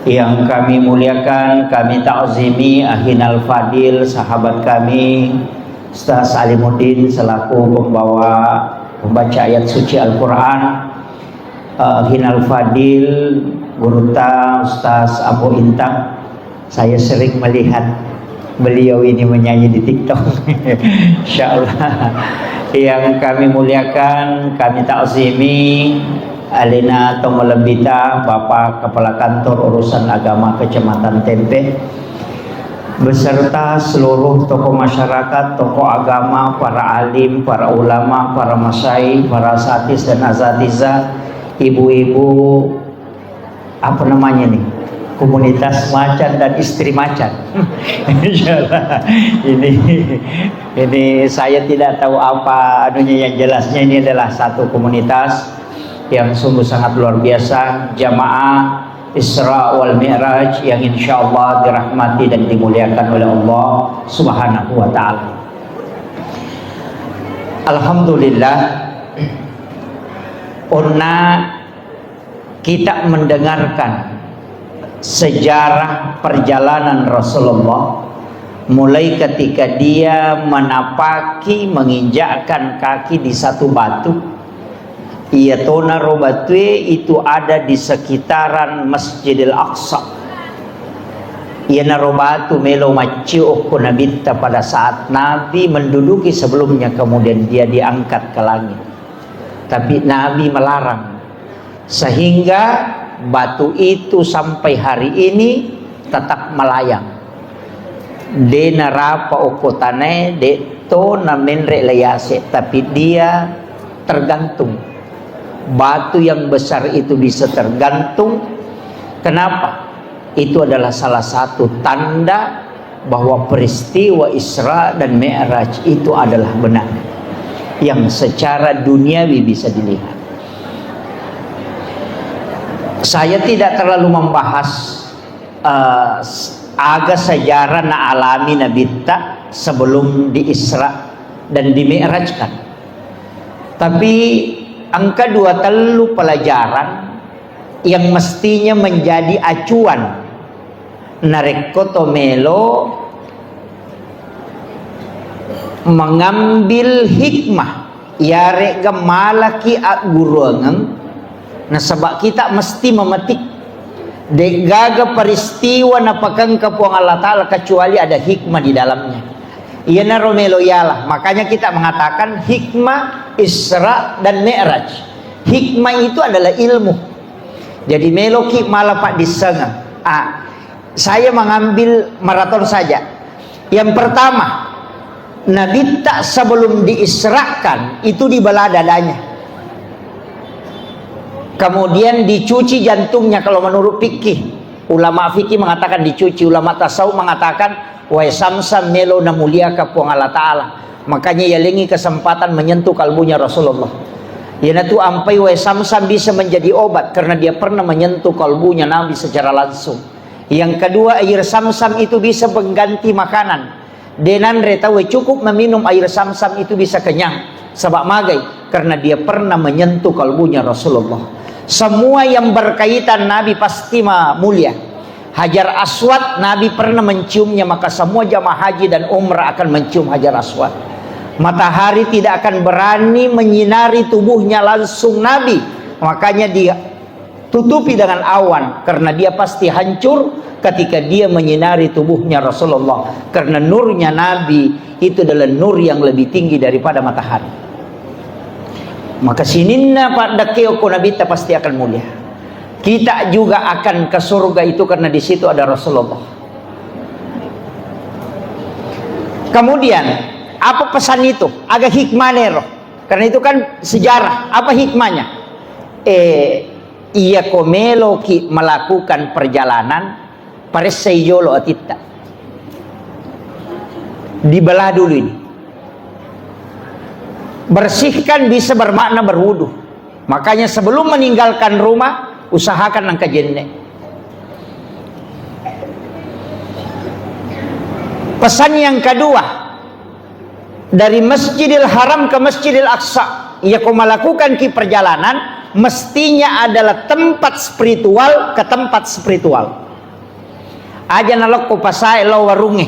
Yang kami muliakan, kami ta'zimi Ahinal Fadil, sahabat kami Ustaz Alimuddin selaku pembaca ayat suci Al-Quran, Ahinal Fadil, Guruta Ustaz Abu Intang. Saya sering melihat beliau ini menyanyi di TikTok. Insyaallah. Yang kami muliakan, kami ta'zimi Alina Tomalembita, Bapak Kepala Kantor Urusan Agama Kecamatan Tempe, beserta seluruh tokoh masyarakat, tokoh agama, para alim, para ulama, para masyayikh, para satis dan azatiza, ibu-ibu, apa namanya nih, komunitas macan dan istri macan. Insyaallah. Ini saya tidak tahu apa anunya, yang jelasnya ini adalah satu komunitas yang sungguh sangat luar biasa, jamaah Isra wal Mi'raj yang insya Allah dirahmati dan dimuliakan oleh Allah Subhanahu wa ta'ala. Alhamdulillah, kita mendengarkan sejarah perjalanan Rasulullah mulai ketika dia menginjakkan kaki di satu batu. Iyatona robatwe itu ada di sekitaran Masjidil Aqsa. Iyana robatu melo maciu kunabita pada saat Nabi menduduki sebelumnya, kemudian dia diangkat ke langit. Tapi Nabi melarang, sehingga batu itu sampai hari ini tetap melayang. De narapa okotane de to namenre layase, tapi dia tergantung. Batu yang besar itu bisa tergantung. Kenapa? Itu adalah salah satu tanda bahwa peristiwa Isra dan Mi'raj itu adalah benar, yang secara duniawi bisa dilihat. Saya tidak terlalu membahas aga sejarah na alami Nabi ta sebelum di Isra dan di Mi'rajkan. Tapi angka 2 telu pelajaran yang mestinya menjadi acuan narekoto melo mengambil hikmah yare gemalaki aguruangang. Nah, sebab kita mesti memetik degaga peristiwa napakang kapuang Allah Ta'ala kecuali ada hikmah di dalamnya. Iyana romelo yalah, makanya kita mengatakan hikmah Isra dan Mi'raj. Hikmah itu adalah ilmu. Jadi meloki malah pak disenga. Saya mengambil maraton saja. Yang pertama, Nabi tak sebelum diisrakan itu dibelah dadanya, kemudian dicuci jantungnya. Kalau menurut fikih, ulama fikih mengatakan dicuci, ulama tasawuf mengatakan wa samsam melo na mulia kapuang Allah Ta'ala. Makanya ia lengi kesempatan menyentuh kalbunya Rasulullah. Yana tu ampai wa samsam bisa menjadi obat karena dia pernah menyentuh kalbunya Nabi secara langsung. Yang kedua, air samsam itu bisa mengganti makanan. Denan retawe cukup meminum air samsam itu bisa kenyang. Sebab magai karena dia pernah menyentuh kalbunya Rasulullah. Semua yang berkaitan Nabi pasti mulia. Hajar Aswad Nabi pernah menciumnya, maka semua jamaah haji dan umrah akan mencium Hajar Aswad. Matahari tidak akan berani menyinari tubuhnya langsung Nabi, makanya dia tutupi dengan awan karena dia pasti hancur ketika dia menyinari tubuhnya Rasulullah, karena nurnya Nabi itu adalah nur yang lebih tinggi daripada matahari. Maka sininna pada keoko Nabi pasti akan mulia. Kita juga akan ke surga itu karena di situ ada Rasulullah. Kemudian apa pesan itu? Agak hikmah nero. Karena itu kan sejarah. Apa hikmahnya? Ia komelo ki melakukan perjalanan pareseyolo atita. Dibelah dulu ini. Bersihkan bisa bermakna berwudu. Makanya sebelum meninggalkan rumah, usahakan angka jenne. Pesan yang kedua, dari Masjidil Haram ke Masjidil Aqsa, ia kau melakukan perjalanan, mestinya adalah tempat spiritual ke tempat spiritual. Aja nalok ko pasai lo warunge.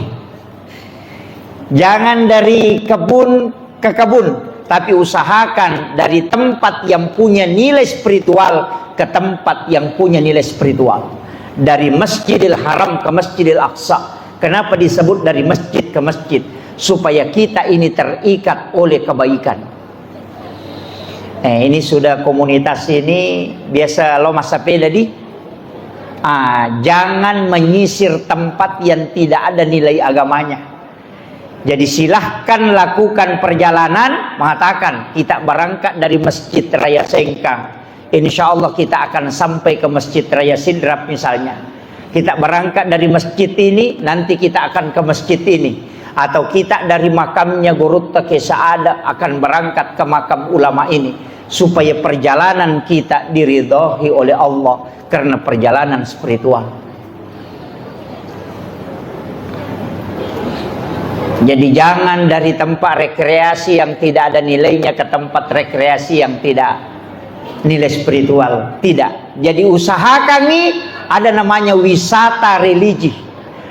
Jangan dari kebun ke kebun, tapi usahakan dari tempat yang punya nilai spiritual ke tempat yang punya nilai spiritual. Dari Masjidil Haram ke Masjidil Aqsa. Kenapa disebut dari masjid ke masjid? Supaya kita ini terikat oleh kebaikan. Ini sudah komunitas ini biasa lo masa peda di. Jangan menyisir tempat yang tidak ada nilai agamanya. Jadi silahkan lakukan perjalanan, mengatakan kita berangkat dari Masjid Raya Sengkang. Insya Allah kita akan sampai ke Masjid Raya Sidrap misalnya. Kita berangkat dari masjid ini, nanti kita akan ke masjid ini. Atau kita dari makamnya Gurutta Kesaada akan berangkat ke makam ulama ini. Supaya perjalanan kita diridhoi oleh Allah. Karena perjalanan spiritual. Jadi jangan dari tempat rekreasi yang tidak ada nilainya ke tempat rekreasi yang tidak nilai spiritual. Tidak. Jadi usaha kami ada namanya wisata religi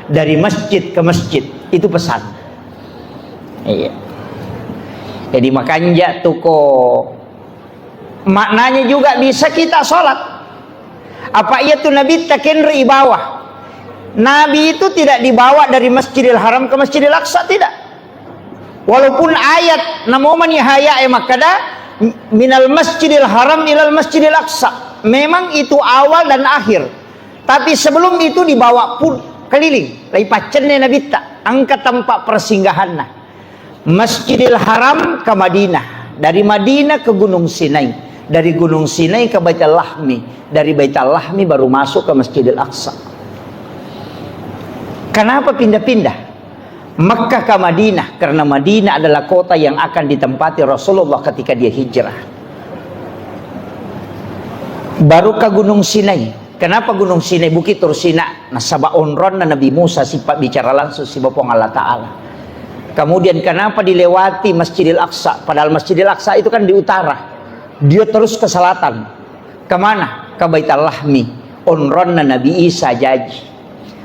dari masjid ke masjid. Itu pesan. Iya. Jadi makanya tuko maknanya juga bisa kita sholat. Apa iya tuh Nabi takenri bawah? Nabi itu tidak dibawa dari Masjidil Haram ke Masjidil Aqsa, tidak. Walaupun ayat namoman yahaya makada minal Masjidil Haram ilal Masjidil Aqsa. Memang itu awal dan akhir. Tapi sebelum itu dibawa pun keliling. Lai pacennya Nabi tak angkat tempat persinggahan. Masjidil Haram ke Madinah. Dari Madinah ke Gunung Sinai. Dari Gunung Sinai ke Baitul Lahmi. Dari Baitul Lahmi baru masuk ke Masjidil Aqsa. Kenapa pindah-pindah? Makkah ke Madinah. Karena Madinah adalah kota yang akan ditempati Rasulullah ketika dia hijrah. Baru ke Gunung Sinai. Kenapa Gunung Sinai? Bukit Tursina. Nasaba onron na Nabi Musa sifat bicara langsung si Bapong Allah Ta'ala. Kemudian kenapa dilewati Masjidil Aqsa? Padahal Masjidil Aqsa itu kan di utara. Dia terus ke selatan. Kemana? Ke Baitul Lahmi. Onron na Nabi Isa jaji.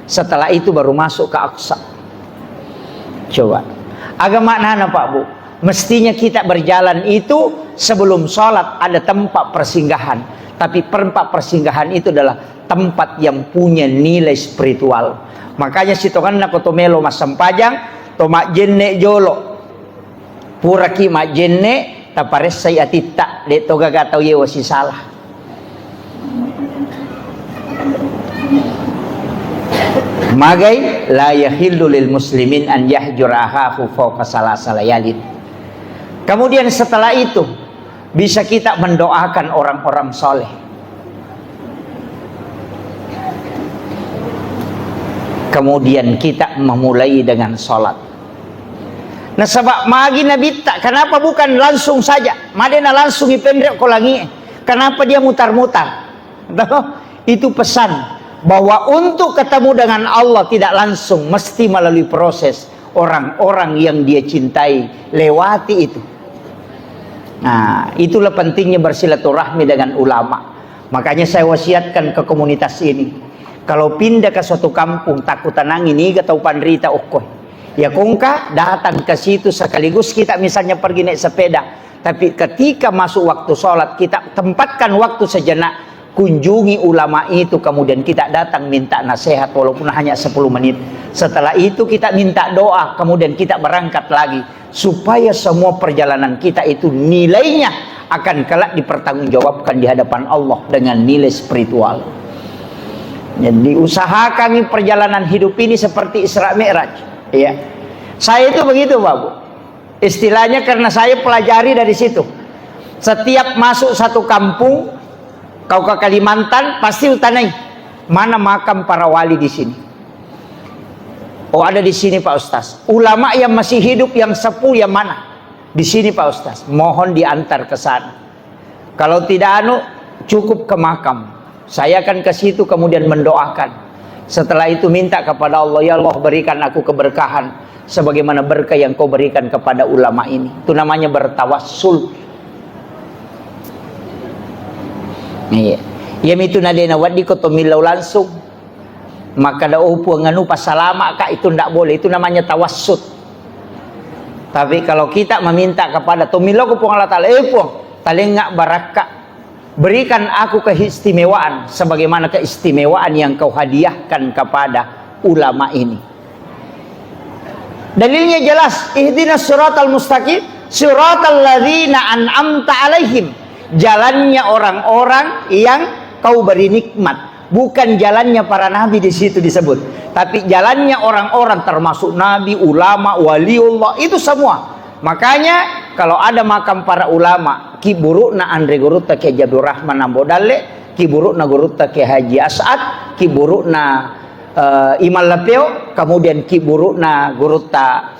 Setelah itu baru masuk ke Aqsa. Coba. Agak makna Pak Bu? Mestinya kita berjalan itu sebelum sholat ada tempat persinggahan. Tapi tempat persinggahan itu adalah tempat yang punya nilai spiritual. Makanya si tokan na kotomelo masam pajang, tomak jenne jolo. Puraki mak jenne, tapares saya titak, de toga gatau ye wasi salah. Magai la yahillu lil muslimin an yahjura akhahu fawqa salasa layalin. Kemudian setelah itu bisa kita mendoakan orang-orang soleh. Kemudian kita memulai dengan sholat. Nah sebab magi Nabi tak, kenapa bukan langsung saja? Madena langsung ipendrek kolangi. Kenapa dia mutar-mutar? Itu pesan bahwa untuk ketemu dengan Allah tidak langsung, mesti melalui proses orang-orang yang dia cintai lewati itu. Nah, itulah pentingnya bersilaturahmi dengan ulama. Makanya saya wasiatkan ke komunitas ini, kalau pindah ke suatu kampung takut tanangin ini atau pandrita okoy. Ya kongka datang ke situ sekaligus kita misalnya pergi naik sepeda, tapi ketika masuk waktu sholat kita tempatkan waktu sejenak, kunjungi ulama itu, kemudian kita datang minta nasihat walaupun hanya 10 menit. Setelah itu kita minta doa, kemudian kita berangkat lagi supaya semua perjalanan kita itu nilainya akan kelak dipertanggungjawabkan di hadapan Allah dengan nilai spiritual. Jadi usaha kami perjalanan hidup ini seperti Isra Mi'raj, ya. Saya itu begitu, Pak Bu. Istilahnya karena saya pelajari dari situ. Setiap masuk satu kampung, kau ke Kalimantan pasti utanai mana makam para wali di sini. Oh ada di sini Pak Ustaz. Ulama yang masih hidup yang sepuh yang mana? Di sini Pak Ustaz. Mohon diantar ke sana. Kalau tidak cukup ke makam. Saya akan ke situ kemudian mendoakan. Setelah itu minta kepada Allah, ya Allah berikan aku keberkahan sebagaimana berkah yang kau berikan kepada ulama ini. Itu namanya bertawassul. Iya. Yam itu nadena wadi ko tumilaw langsung. maka da upu nganu pasalama kak itu ndak boleh, itu namanya tawassut. Tapi kalau kita meminta kepada tumilo ku Allah Ta'ala, talengak barakah, berikan aku keistimewaan sebagaimana keistimewaan yang kau hadiahkan kepada ulama ini. Dalilnya jelas, ihdinas siratal mustaqim, siratal ladzina an'amta alaihim, jalannya orang-orang yang kau beri nikmat. Bukan jalannya para nabi di situ disebut, tapi jalannya orang-orang termasuk nabi, ulama, waliullah, itu semua. Makanya kalau ada makam para ulama, ki burukna Andre Gurutta ke Jabdur Rahman Nambodalle, ki burukna Gurutta ke Haji As'ad, ki burukna Imal Lapeo, kemudian ki burukna Gurutta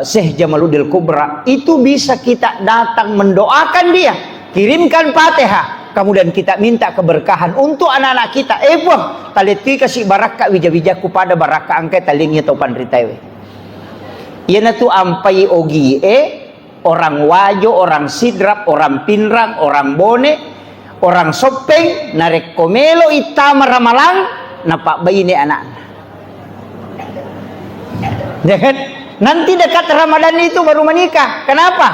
Syekh Jamaluddin Kubra, itu bisa kita datang mendoakan dia, kirimkan Fatihah, kemudian kita minta keberkahan untuk anak-anak kita. Taliti kasih barakah wija-wijaku pada barakah angke talingnya topan ritewe. Iana tu ampai ogi orang wajo, orang sidrap, orang pinrang, orang bone, orang sopeng, narek komelo itama ramalang, napak bayi ni anak. Jangan nanti dekat Ramadan itu baru menikah. Kenapa?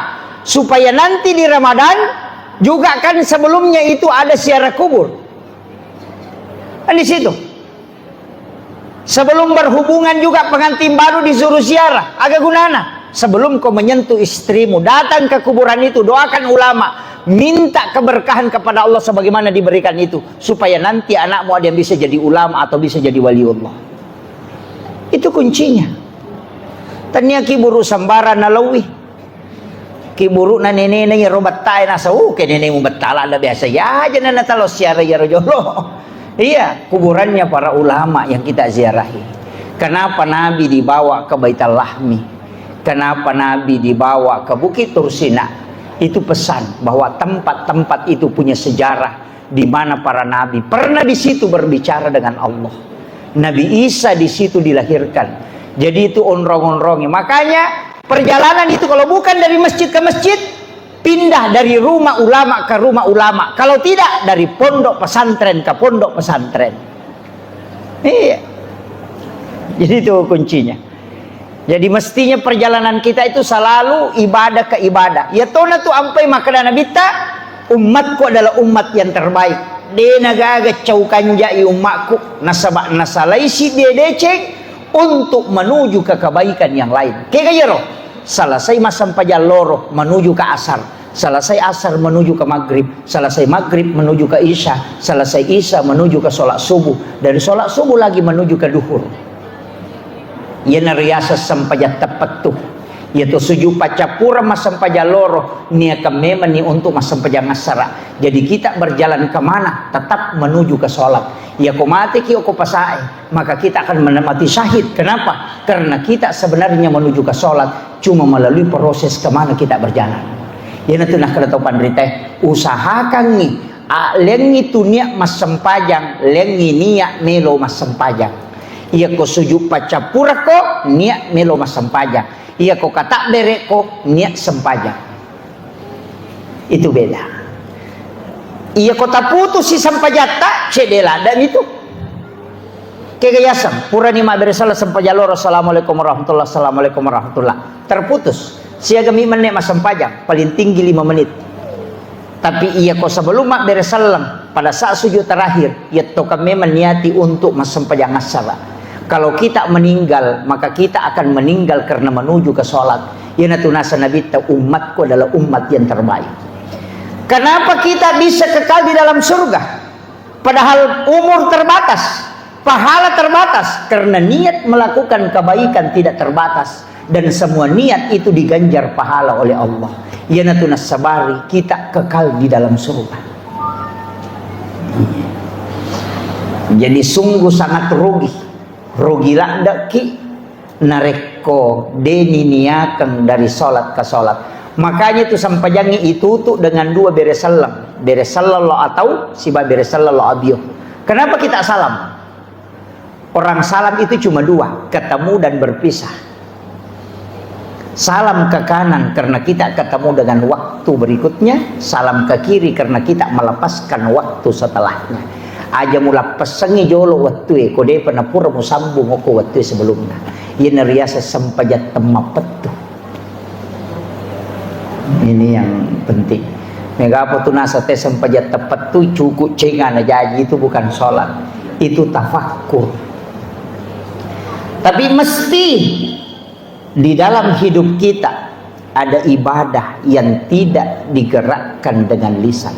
Supaya nanti di Ramadan juga kan sebelumnya itu ada ziarah kubur. Kan di situ. Sebelum berhubungan juga pengantin baru disuruh ziarah. Agak gunana. Sebelum kau menyentuh istrimu, datang ke kuburan itu, doakan ulama, minta keberkahan kepada Allah sebagaimana diberikan itu, supaya nanti anakmu ada yang bisa jadi ulama atau bisa jadi waliullah. Itu kuncinya. Tanya kiburu sambara nalawi. Kiburu na nene na robat tayo nasa ke nene mo batala na biasa ya aja na natalo siara ya rojolo. Iya, kuburannya para ulama yang kita ziarahi. Kenapa Nabi dibawa ke Baitul Lahmi? Kenapa Nabi dibawa ke Bukit Tursina? Itu pesan bahwa tempat-tempat itu punya sejarah, di mana para nabi pernah di situ berbicara dengan Allah. Nabi Isa di situ dilahirkan. Jadi itu onrong-onrongnya. Makanya perjalanan itu kalau bukan dari masjid ke masjid, pindah dari rumah ulama ke rumah ulama. Kalau tidak, dari pondok pesantren ke pondok pesantren. Iya. Jadi itu kuncinya. Jadi mestinya perjalanan kita itu selalu ibadah ke ibadah. Ya tona tu ampai makana bita, umatku adalah umat yang terbaik. De nagaga caukan jai umatku nasabak nasalaisi de deceng untuk menuju ke kebaikan yang lain. Kaya selesai masam pajal loro menuju ke asar, selesai asar menuju ke maghrib, selesai maghrib menuju ke isya, selesai isya menuju ke sholat subuh, dari sholat subuh lagi menuju ke duhur. Yana riasa sampajat tepat tuh, yaitu suju pacapura masam pajal loro nia memang ni untuk masam pajang asara. Jadi kita berjalan kemana? Tetap menuju ke sholat. Ya kau mati kau pasai, maka kita akan menemati syahid. Kenapa? Karena kita sebenarnya menuju ke sholat cuma melalui proses kemana kita berjalan. Ya nanti nak kena tahu pandrite, usahakan nih, lengi tu niat mas sempajang, lengi niat melo mas sempajang. Ia ko sujud pacapura ko niat melo mas sempajang. Ia ko kata bere ko niat sempajang. Itu beda. Ia kota putus si sampajata cedela dan itu kegayasam pura ni ma beresala sampajaloro assalamualaikum warahmatullahi assalamualaikum warahmatullahi terputus siaga mi menit mas sampajang paling tinggi 5 menit. Tapi ia ko sebelum mak beresalam pada saat sujud terakhir ia toka memang niati untuk mas sampajang asara. Kalau kita meninggal maka kita akan meninggal karena menuju ke sholat. Ya natunasa nabi ta umatku adalah umat yang terbaik. Kenapa kita bisa kekal di dalam surga? Padahal umur terbatas, pahala terbatas, karena niat melakukan kebaikan tidak terbatas, dan semua niat itu diganjar pahala oleh Allah. Ya natunas sabari, kita kekal di dalam surga. Jadi sungguh sangat rugi landa ki nareko deni niakan dari sholat ke sholat. Makanya itu sampajangi itu dengan 2 beresalam lo atau siba beresalam lo abio. Kenapa kita salam? Orang salam itu cuma 2, ketemu dan berpisah. Salam ke kanan karena kita ketemu dengan waktu berikutnya, salam ke kiri karena kita melepaskan waktu setelahnya. aja mula pesengi jolo waktu kode pernah pura mu sambung ko waktu sebelumnya ina riasa sampajat temapet tuh. Ini yang penting. Mega tu nasa te sampajat tepat tuh cukup cengan aja itu bukan sholat, itu tafakkur. Tapi mesti di dalam hidup kita ada ibadah yang tidak digerakkan dengan lisan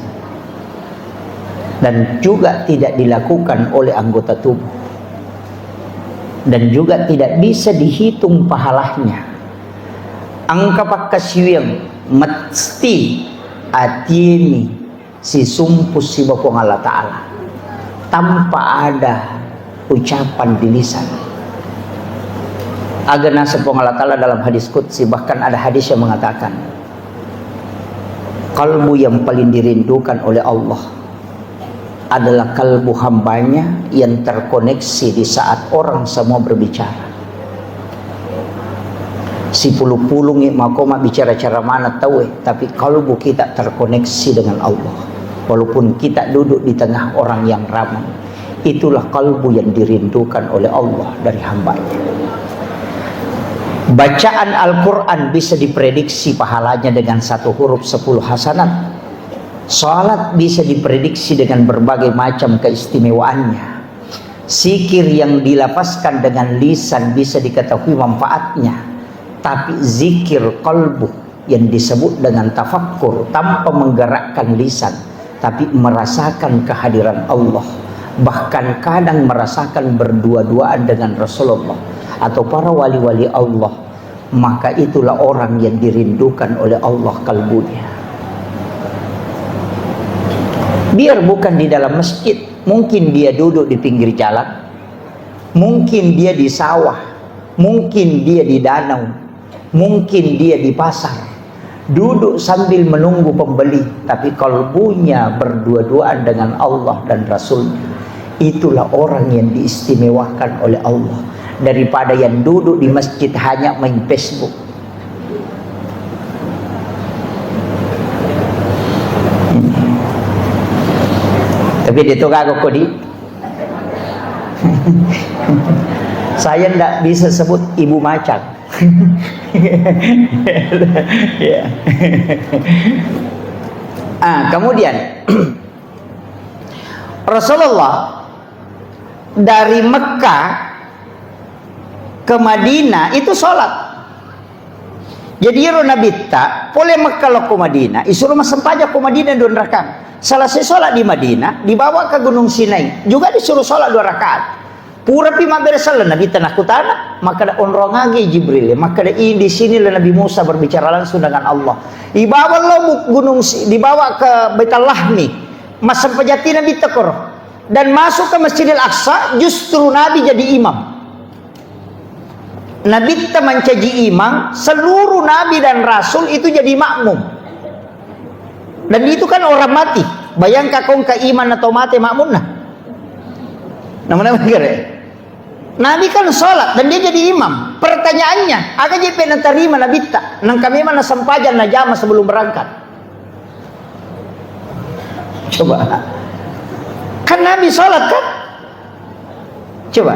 dan juga tidak dilakukan oleh anggota tubuh dan juga tidak bisa dihitung pahalanya. Angka pakasiwang mesti atini si sumpus si Bapa Allah Ta'ala tanpa ada ucapan di lisan. Agana sepong Allah Ta'ala dalam hadis qudsi, bahkan ada hadis yang mengatakan kalbu yang paling dirindukan oleh Allah adalah kalbu hambanya yang terkoneksi di saat orang semua berbicara. Si puluh-puluh makoma bicara cara mana tahu tapi kalbu kita terkoneksi dengan Allah walaupun kita duduk di tengah orang yang ramai. Itulah kalbu yang dirindukan oleh Allah dari hambanya. Bacaan Al-Quran bisa diprediksi pahalanya dengan 1 huruf 10 hasanat. Salat bisa diprediksi dengan berbagai macam keistimewaannya. Zikir yang dilafazkan dengan lisan bisa diketahui manfaatnya. Tapi zikir qalbu yang disebut dengan tafakkur tanpa menggerakkan lisan tapi merasakan kehadiran Allah, bahkan kadang merasakan berdua-duaan dengan Rasulullah atau para wali-wali Allah, maka itulah orang yang dirindukan oleh Allah kalbunya. Biar bukan di dalam masjid, mungkin dia duduk di pinggir jalan, mungkin dia di sawah, mungkin dia di danau, mungkin dia di pasar, duduk sambil menunggu pembeli, tapi kalbunya berdua-duaan dengan Allah dan Rasulnya. Itulah orang yang diistimewakan oleh Allah daripada yang duduk di masjid hanya main Facebook. Tapi itu kagak kodi. Saya ndak bisa sebut ibu macan. Kemudian Rasulullah dari Mekah ke Madinah itu sholat. Jadi Nabi tak boleh Mekah lo ke Madinah, isuruh masampaja ke Madinah 2 rakaat. Selesai sholat di Madinah, dibawa ke Gunung Sinai, juga disuruh sholat 2 rakaat. Pura pima beresalah Nabi tanah kutana, maka ada onrongagi Jibril, maka ada di sini Nabi Musa berbicara langsung dengan Allah. Dibawa lo gunung, dibawa ke Baitul Lahmi, masa pejati Nabi tekor, dan masuk ke Masjidil Aqsa, justru Nabi jadi imam. Nabi mencaji imam, seluruh Nabi dan Rasul itu jadi makmum. Dan itu kan orang mati. Bayangkan kau ke iman atau mati makmum nah. Namanya Nabi kan sholat dan dia jadi imam. Pertanyaannya, agak je pernah terima Nabi tak? Nang kami mana sempajan najama sebelum berangkat. Coba. Kan Nabi sholat kan? Coba.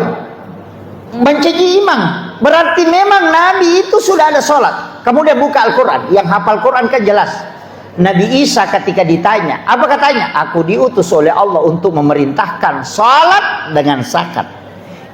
Mencaji imam. Berarti memang Nabi itu sudah ada sholat. Kemudian buka Al-Quran. Yang hafal Quran kan jelas. Nabi Isa ketika ditanya, apa katanya? Aku diutus oleh Allah untuk memerintahkan sholat dengan zakat.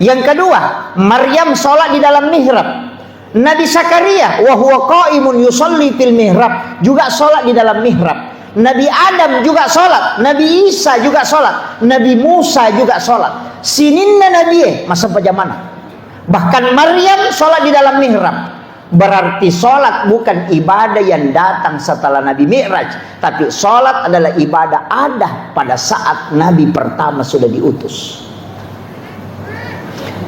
Yang kedua, Maryam sholat di dalam mihrab. Nabi Zakaria, wa huwa qaimun yusalli fil mihrab, juga sholat di dalam mihrab. Nabi Adam juga sholat, Nabi Isa juga sholat, Nabi Musa juga sholat. Sininna Nabi masa pajamana. Bahkan Maryam sholat di dalam mihrab. Berarti sholat bukan ibadah yang datang setelah Nabi Mi'raj, tapi sholat adalah ibadah ada pada saat Nabi pertama sudah diutus.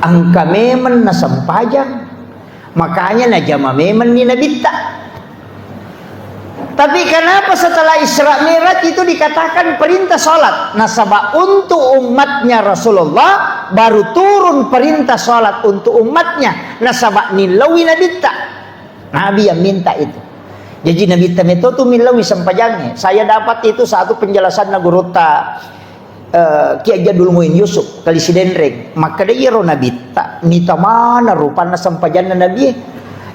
Angka memen na sampajang, makanya najama memen ni Nabi tak. Tapi kenapa setelah Isra Mi'raj itu dikatakan perintah sholat? Nasabah untuk umatnya Rasulullah baru turun perintah sholat untuk umatnya. Nasabah nilawi Nabi tak. Nabi yang minta itu. Jadi Nabi tameto tu milawi sampajangnya. Saya dapat itu satu penjelasan na guru ta Ki Jadul Muin Yusuf kali sidenreng maka dia ro nabi ta nita mana rupana sampajanna nabi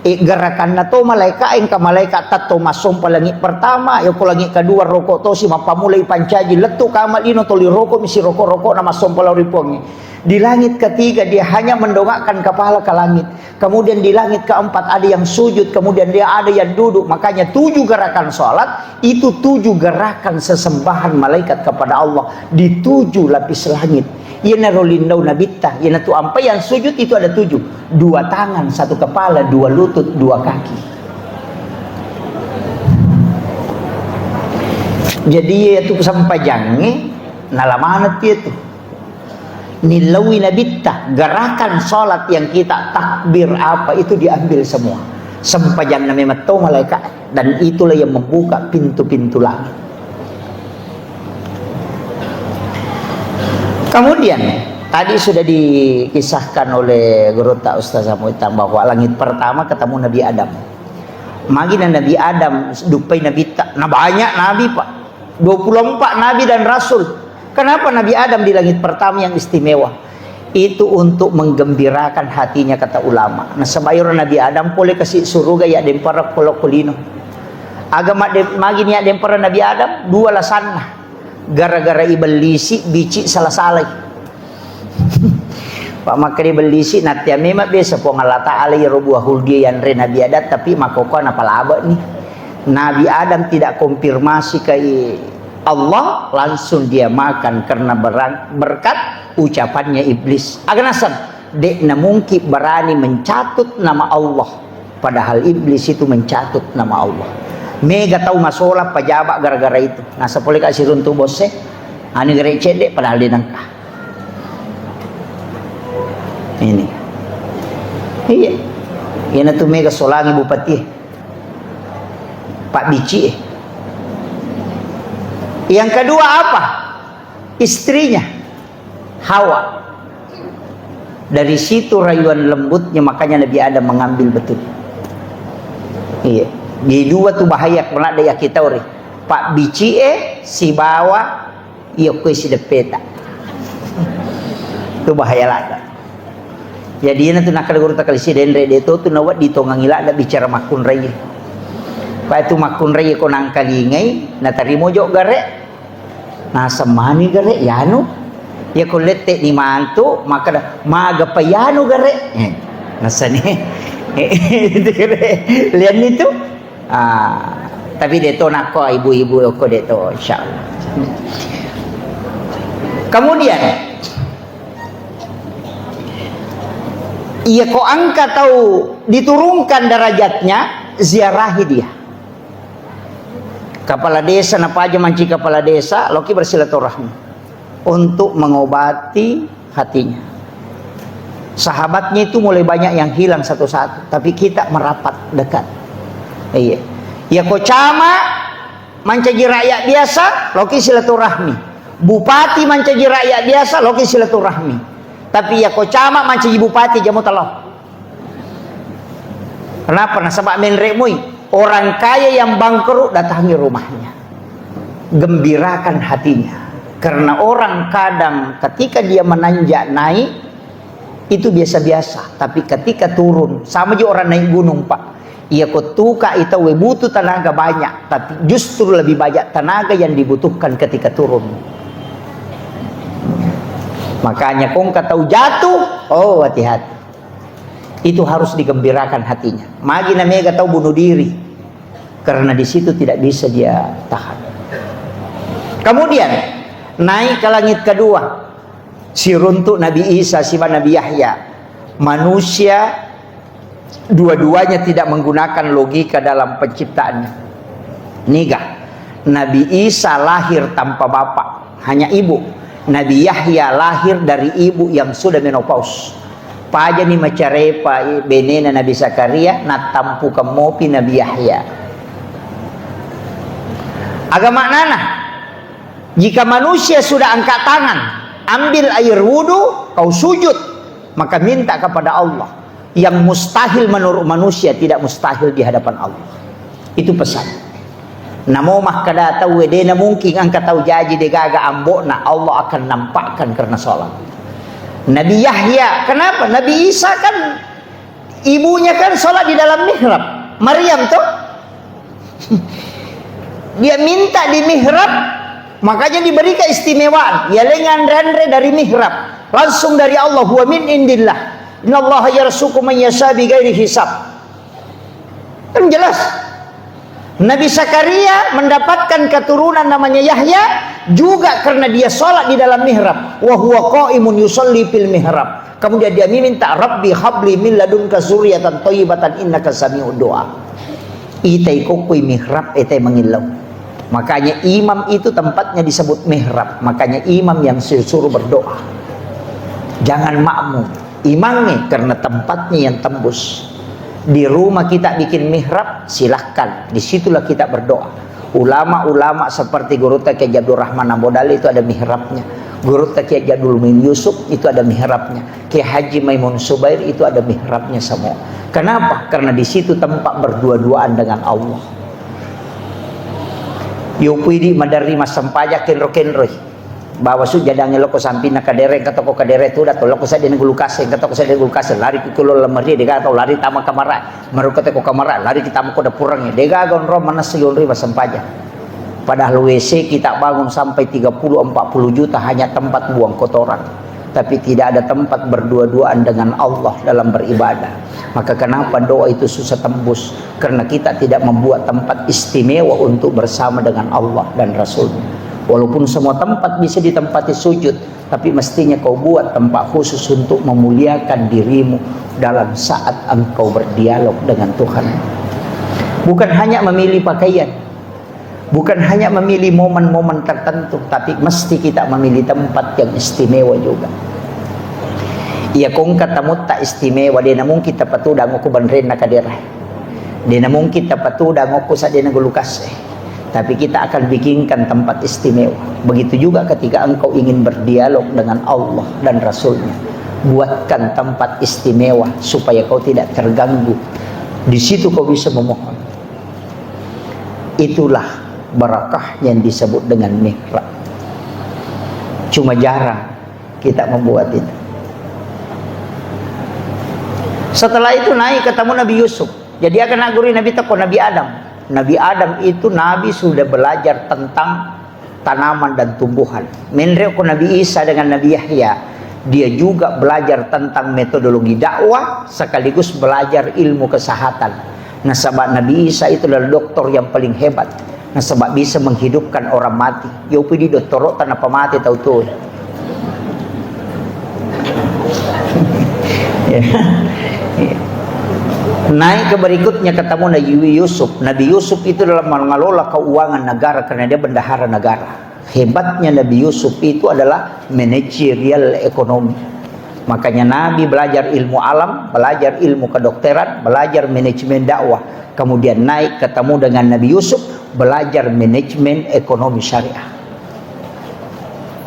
gerakan na to malaika ing ka malaikat tato masom palangit pertama yo ko langit kedua rokok to si mapamulay pancaji letu kamal ino toli rokok misi rokok na masom palaripongi di langit ketiga dia hanya mendongakkan kepala ke langit, kemudian di langit keempat ada yang sujud, kemudian dia ada yang duduk. Makanya 7 gerakan sholat itu 7 gerakan sesembahan malaikat kepada Allah di 7 lapis langit. Yana rolindau nabita, yana tu ampai yang sujud itu ada 7, 2 tangan, 1 kepala, 2 lutut, 2 kaki. Jadi itu sampai jange nalamanat itu nilawi nabita, gerakan sholat yang kita takbir apa itu diambil semua sempajang namanya matau malaikat, dan itulah yang membuka pintu-pintu langit. Kemudian tadi sudah dikisahkan oleh Guru Tak Ustaz Samuitan bahwa langit pertama ketemu Nabi Adam. Magina Nabi Adam dupai Nabi tak, nah banyak Nabi Pak, 24 Nabi dan Rasul. Kenapa Nabi Adam di langit pertama yang istimewa? Itu untuk menggembirakan hatinya kata ulama. Nah sebayur Nabi Adam boleh kasih surga ya dempara kolok kulino. Agama magini ya dempara Nabi Adam 2 lasanna. Gara-gara ibelisi bici salah-salah. Pak makri belisi natia memang biasa po Allah Ta'ala ya robuah hulgi yang re Nabi Adam tapi makokon apalaba nih. Nabi Adam tidak konfirmasi ke Allah, langsung dia makan karena berkat ucapannya iblis. Aganasan dek na mungkin berani mencatut nama Allah, padahal iblis itu mencatut nama Allah. Mega tahu masalah pejabat gara-gara itu. Nah sepuluh kasih runtuh bosnya, ani gereja dek padahal dia nangka. Ini, iya, ini tuh mega solangi bupati, Pak Bici. Yang kedua apa? Istrinya Hawa. Dari situ rayuan lembutnya makanya Nabi Adam mengambil betul. Iya. Di 2 tuh bahaya kena daya kita ori. Pak Bici si bawa iya kue si depeta. Itu bahaya lagi. Jadi ini tuh nak guru tak kali si dendre itu tuh nawat ditongangila ada bicara makun raya. Pak itu makun raya ko nang kalingai na tarimo jok gare. Nah semani gare yano ya kulete ni mantu maka dah maga payano gare nasani itu gare lihat itu tapi deto nako ibu-ibu ko deto insyaallah. Kemudian ia ko angka tahu diturunkan derajatnya, ziarahi dia. Kepala desa napa aja manci kepala desa loki bersilaturahmi untuk mengobati hatinya. Sahabatnya itu mulai banyak yang hilang satu-satu, tapi kita merapat dekat. Iya. Ya kocama mancaji rakyat biasa loki silaturahmi. Bupati mancaji rakyat biasa loki silaturahmi. Tapi ya kocama mancaji bupati jamu taloh. Kenapa? Nah sebab menremui orang kaya yang bangkrut datangi rumahnya, gembirakan hatinya. Karena orang kadang ketika dia menanjak naik itu biasa-biasa, tapi ketika turun sama juga orang naik gunung Pak. Ia kotuka itu butuh tenaga banyak, tapi justru lebih banyak tenaga yang dibutuhkan ketika turun. Makanya kong tahu jatuh, oh hati-hati. Itu harus digembirakan hatinya. Magi namanya tahu bunuh diri, karena di situ tidak bisa dia tahan. Kemudian naik ke langit kedua, si runtuk Nabi Isa, si Nabi Yahya. Manusia dua-duanya tidak menggunakan logika dalam penciptaannya. Niga, Nabi Isa lahir tanpa bapak, hanya ibu. Nabi Yahya lahir dari ibu yang sudah menopause. Paja ni macarepa benena Nabi Zakaria na tampu kemopi Nabi Yahya. Agama nana, jika manusia sudah angkat tangan, ambil air wudu, kau sujud, maka minta kepada Allah. Yang mustahil menurut manusia tidak mustahil di hadapan Allah. Itu pesan. Namo mah kada tahu wedena mungkin angka tahu jaji de gaga ambok na Allah akan nampakkan karena sholat. Nabi Yahya, kenapa? Nabi Isa kan ibunya kan sholat di dalam mihrab. Maryam tuh dia minta di mihrab, makanya diberi keistimewaan. Ya lengan-andre dari mihrab, langsung dari Allah. Huwa min indillah. Innallaha yarzuqu man yasha bighairi hisab. Kan jelas. Nabi Zakaria mendapatkan keturunan namanya Yahya juga karena dia sholat di dalam mihrab. Wa huwa qa'imun yusalli fil mihrab. Kemudian dia minta, Rabbi habli min ladunka zurriyatan thayyibatan innaka sami'ud du'a. Itai kokoi mihrab, itai mengilau. Makanya imam itu tempatnya disebut mihrab. Makanya imam yang disuruh berdoa. Jangan makmum. Imamnya karena tempatnya yang tembus. Di rumah kita bikin mihrab, silahkan. Disitulah kita berdoa. Ulama-ulama seperti Guru Kiai Abdul Rahman Ambodali itu ada mihrabnya. Guru Kiai Jadul Min Yusuf itu ada mihrabnya. Kiai Haji Maimun Subair itu ada mihrabnya semua. Kenapa? Karena di situ tempat berdua-duaan dengan Allah. Yupidi madari mas sampaja kenro-kenroi. Bawa su jadangnya loko sampina kadere kata ko kadere tu dato loko sa din gulukase kata ko sa din gulukase lari ku kulo lemari de kata lari tama kamara maru kata ko kamara lari kita mo ko da purangnya de gagon ro manas yon ri sampaja. Padahal WC kita bangun sampai 30-40 juta hanya tempat buang kotoran, tapi tidak ada tempat berdua-duaan dengan Allah dalam beribadah. Maka kenapa doa itu susah tembus? Karena kita tidak membuat tempat istimewa untuk bersama dengan Allah dan Rasulnya. Walaupun semua tempat bisa ditempati sujud, tapi mestinya kau buat tempat khusus untuk memuliakan dirimu dalam saat engkau berdialog dengan Tuhan. Bukan hanya memilih pakaian, bukan hanya memilih momen-momen tertentu, tapi mesti kita memilih tempat yang istimewa juga. Ia kong katamu tak istimewa, dia namun kita patudang aku banren na kadera. Dia namun kita patudang aku sa dia nagulukas. Tapi kita akan bikinkan tempat istimewa. Begitu juga ketika engkau ingin berdialog dengan Allah dan Rasulnya. Buatkan tempat istimewa supaya kau tidak terganggu. Di situ kau bisa memohon. Itulah barakah yang disebut dengan mihrab. Cuma jarang kita membuat itu. Setelah itu naik ketemu Nabi Yusuf. Jadi akan naguri Nabi Teko, Nabi Adam. Nabi Adam itu Nabi sudah belajar tentang tanaman dan tumbuhan. Menreko Nabi Isa dengan Nabi Yahya, dia juga belajar tentang metodologi dakwah sekaligus belajar ilmu kesehatan. Nah, sebab Nabi Isa itu adalah dokter yang paling hebat. Nah, sebab bisa menghidupkan orang mati. Yo pidi doktor tanah pemati tahu tuh. Naik ke berikutnya ketemu Nabi Yusuf. Nabi Yusuf itu dalam mengelola keuangan negara karena dia bendahara negara. Hebatnya Nabi Yusuf itu adalah manajerial ekonomi. Makanya Nabi belajar ilmu alam, belajar ilmu kedokteran, belajar manajemen dakwah. Kemudian naik ketemu dengan Nabi Yusuf, belajar manajemen ekonomi syariah.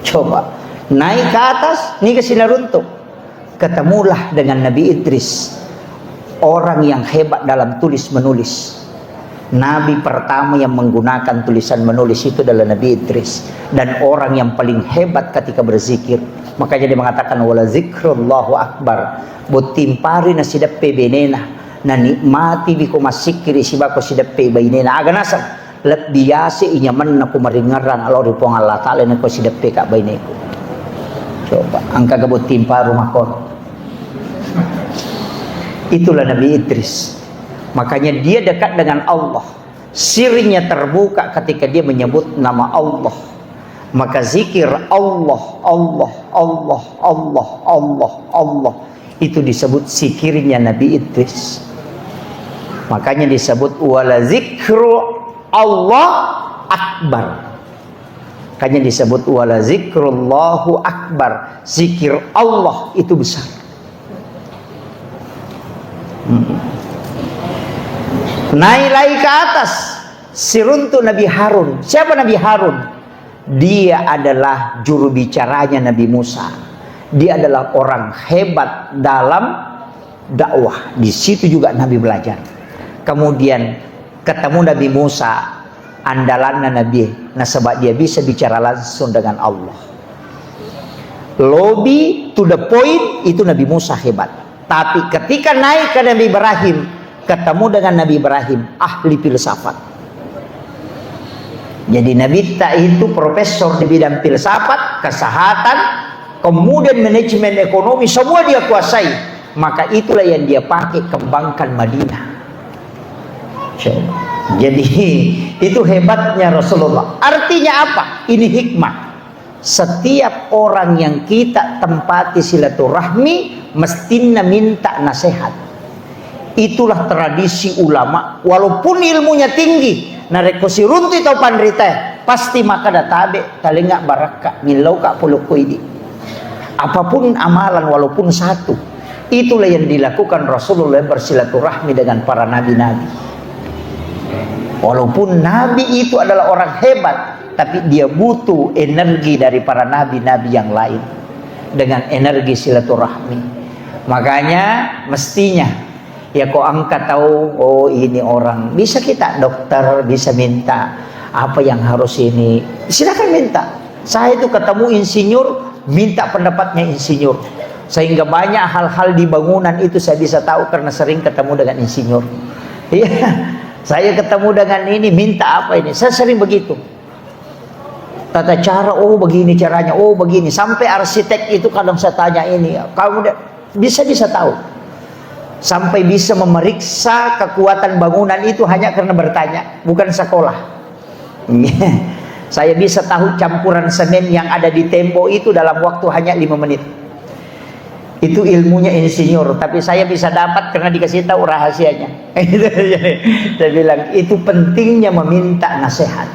Coba naik ke atas, ini ke Sinaruntuk. Ketemulah dengan Nabi Idris. Orang yang hebat dalam tulis menulis. Nabi pertama yang menggunakan tulisan menulis itu adalah Nabi Idris. Dan orang yang paling hebat ketika berzikir. Makanya dia mengatakan wala zikrullahu akbar. Botimpari na sidappe benena. Na nikmati biko masikiri sibako sidappe bainena. Aganasam. Let biasi inyaman na kumaringaran. Allah ripong Allah ta'ala na ko sidappe ka baineku. Coba. Angka gabot timparu makon. Itulah Nabi Idris. Makanya dia dekat dengan Allah. Sirnya terbuka ketika dia menyebut nama Allah. Maka zikir Allah, Allah, Allah, Allah, Allah, Allah. Itu disebut zikirnya Nabi Idris. Makanya disebut wala zikru Allah akbar. Makanya disebut wala zikrullahu akbar. Zikir Allah itu besar. Naik lagi ke atas, siruntu Nabi Harun. Siapa Nabi Harun? Dia adalah juru bicaranya Nabi Musa. Dia adalah orang hebat dalam dakwah. Di situ juga Nabi belajar. Kemudian ketemu Nabi Musa. andalan Nabi. Nah, sebab dia bisa bicara langsung dengan Allah. Lobby to the point itu Nabi Musa hebat. Tapi ketika naik ke Nabi Ibrahim, ketemu dengan Nabi Ibrahim, ahli filsafat. Jadi Nabi itu profesor di bidang filsafat, kesehatan, kemudian manajemen ekonomi, semua dia kuasai. Maka itulah yang dia pakai kembangkan Madinah. Jadi itu hebatnya Rasulullah. Artinya apa? Ini hikmah. Setiap orang yang kita tempati silaturahmi mestinya minta nasihat. Itulah tradisi ulama. Walaupun ilmunya tinggi, nareko si runti atau pandrita, pasti maka databe talinga baraka milau ka pulukuidi. Apapun amalan walaupun satu, itulah yang dilakukan Rasulullah bersilaturahmi dengan para nabi-nabi. Walaupun nabi itu adalah orang hebat, tapi dia butuh energi dari para nabi-nabi yang lain dengan energi silaturahmi. Makanya mestinya ya kok angkat tahu, oh ini orang, bisa kita dokter bisa minta apa yang harus ini, silakan minta. Saya itu ketemu insinyur, minta pendapatnya insinyur, sehingga banyak hal-hal di bangunan itu saya bisa tahu karena sering ketemu dengan insinyur. Iya, saya ketemu dengan ini, minta apa ini, saya sering begitu. Tata cara, oh begini caranya, oh begini. Sampai arsitek itu kadang saya tanya ini, kamu bisa tahu. Sampai bisa memeriksa kekuatan bangunan itu hanya karena bertanya, bukan sekolah. Saya bisa tahu campuran semen yang ada di tembok itu dalam waktu hanya 5 menit. Itu ilmunya insinyur, tapi saya bisa dapat karena dikasih tahu rahasianya. Saya bilang itu pentingnya meminta nasihat.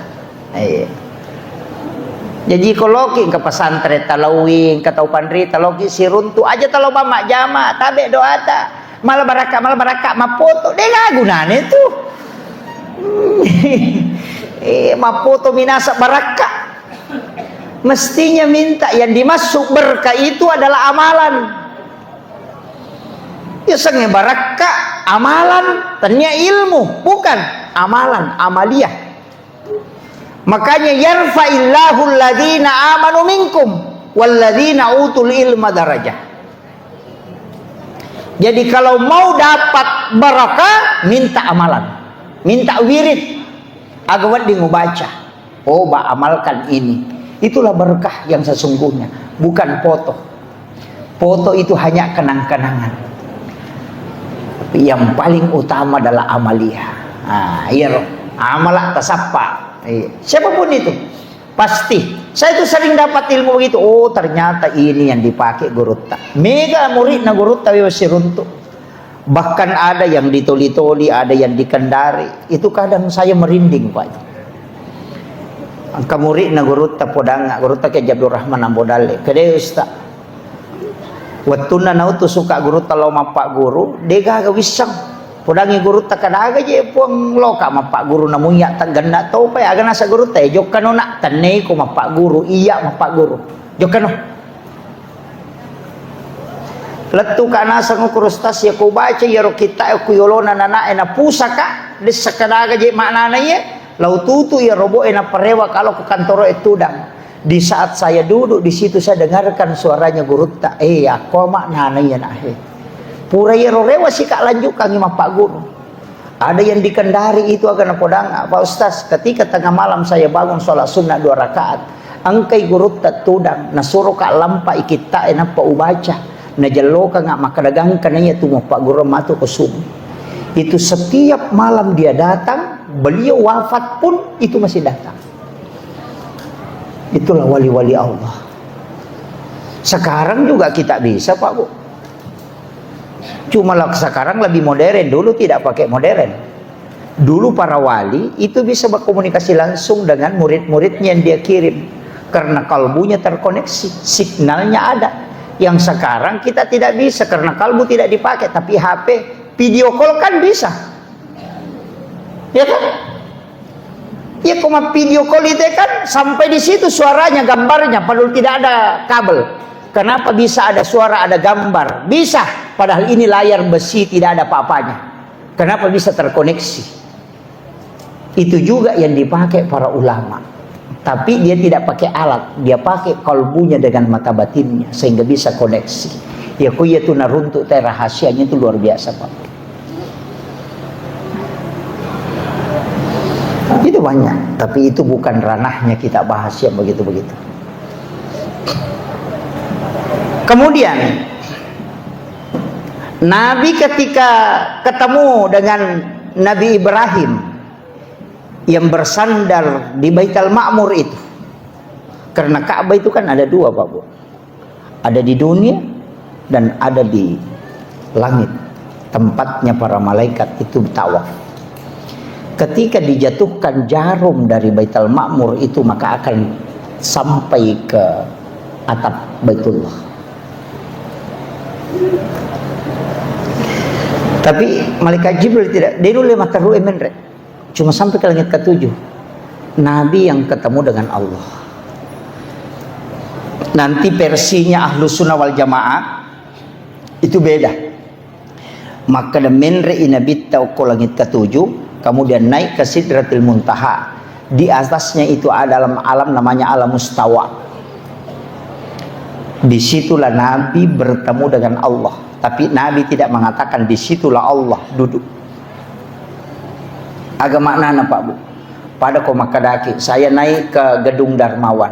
Jadi kalau ke pesantren talawing ke taupandri talogi si runtu aja talo mamak jama tabe doa ta malah baraka mapoto deh nggak gunanya itu. Mapoto minasa baraka. Mestinya minta yang dimasuk berkah itu adalah amalan. Ya senge baraka amalan, ternyata ilmu bukan amalan amaliyah. Makanya yarfa'illahu alladhina amanu minkum walladhina utul ilma darajah. Jadi kalau mau dapat barakah, minta amalan, minta wirid, agawat di ngubaca. Oh, amalkan ini. Itulah berkah yang sesungguhnya, bukan foto. Foto itu hanya kenang-kenangan. Tapi yang paling utama adalah amaliyah. Iya, amalah tasappa. Siapapun itu pasti. Saya itu sering dapat ilmu begitu. Oh, ternyata ini yang dipakai Gurutta. Mega murid na Gurutta Wiwasiruntu. Bahkan ada yang ditoli-toli, ada yang dikendari. Itu kadang saya merinding, Pak. Angka murid na Gurutta podanga, Gurutta ke Abdul Rahman Ambodale. Kede Ustaz. Wattuna nautu suka Gurutta lo mapak guru, dega gawisang. Podangi guru takadaga je puang loka mapak guru namunya tak ganda tau pa aga nasa guru teh jok kano nak tanay ko mapak guru iya mapak guru jok kano letu ka nasa ngukurustas ya ko baca ya ro kita ko yolona nana ena pusaka des sakadaga je maknana ye lau tutu ya robo ena parewa kalau ke kantoro etudang. Di saat saya duduk di situ saya dengarkan suaranya guru tak ako maknana ya nahe pura yero rewa sih kak lanjut kangi mapak guru. Ada yang di Kendari itu agak podang Pak Ustaz, ketika tengah malam saya bangun sholat sunnah 2 rakaat, angkai guru tudang nasuruh kak lampa ikita enapa ubaca najalo ka nga makadagang kananya tu mapak guru matu kusum. Itu setiap malam dia datang, beliau wafat pun itu masih datang. Itulah wali-wali Allah. Sekarang juga kita bisa Pak Bu. Cuma sekarang lebih modern, dulu tidak pakai modern. Dulu para wali itu bisa berkomunikasi langsung dengan murid-muridnya yang dia kirim. Karena kalbunya terkoneksi, signalnya ada. Yang sekarang kita tidak bisa karena kalbu tidak dipakai. Tapi HP, video call kan bisa. Ya kan? Ya cuma video call itu kan sampai di situ suaranya, gambarnya, padahal tidak ada kabel. Kenapa bisa ada suara, ada gambar? Bisa, padahal ini layar besi tidak ada apa-apanya. Kenapa bisa terkoneksi? Itu juga yang dipakai para ulama. Tapi dia tidak pakai alat, dia pakai kalbunya dengan mata batinnya sehingga bisa koneksi. Ya kuya itu naruntuk teh rahasianya itu luar biasa, Pak. Itu banyak, tapi itu bukan ranahnya kita bahas yang begitu-begitu. Kemudian Nabi ketika ketemu dengan Nabi Ibrahim yang bersandar di Baitul Ma'mur itu, karena Ka'bah itu kan ada dua, Pak Bu, ada di dunia dan ada di langit, tempatnya para malaikat itu tawaf. Ketika dijatuhkan jarum dari Baitul Ma'mur itu, maka akan sampai ke atap Baitullah. Tapi malaikat Jibril tidak, dia dulu mata ru'e menrek, cuma sampai ke langit ke-7. Nabi yang ketemu dengan Allah. Nanti versinya Ahlus Sunnah wal Jamaah itu beda. Maka menre Nabi tahu ke langit ke-7, kemudian naik ke Sidratil Muntaha. Di atasnya itu ada alam namanya alam mustawa. Disitulah Nabi bertemu dengan Allah. Tapi Nabi tidak mengatakan disitulah Allah duduk. Agak maknanya Pak Bu. Pada komakadaki saya naik ke gedung Darmawan,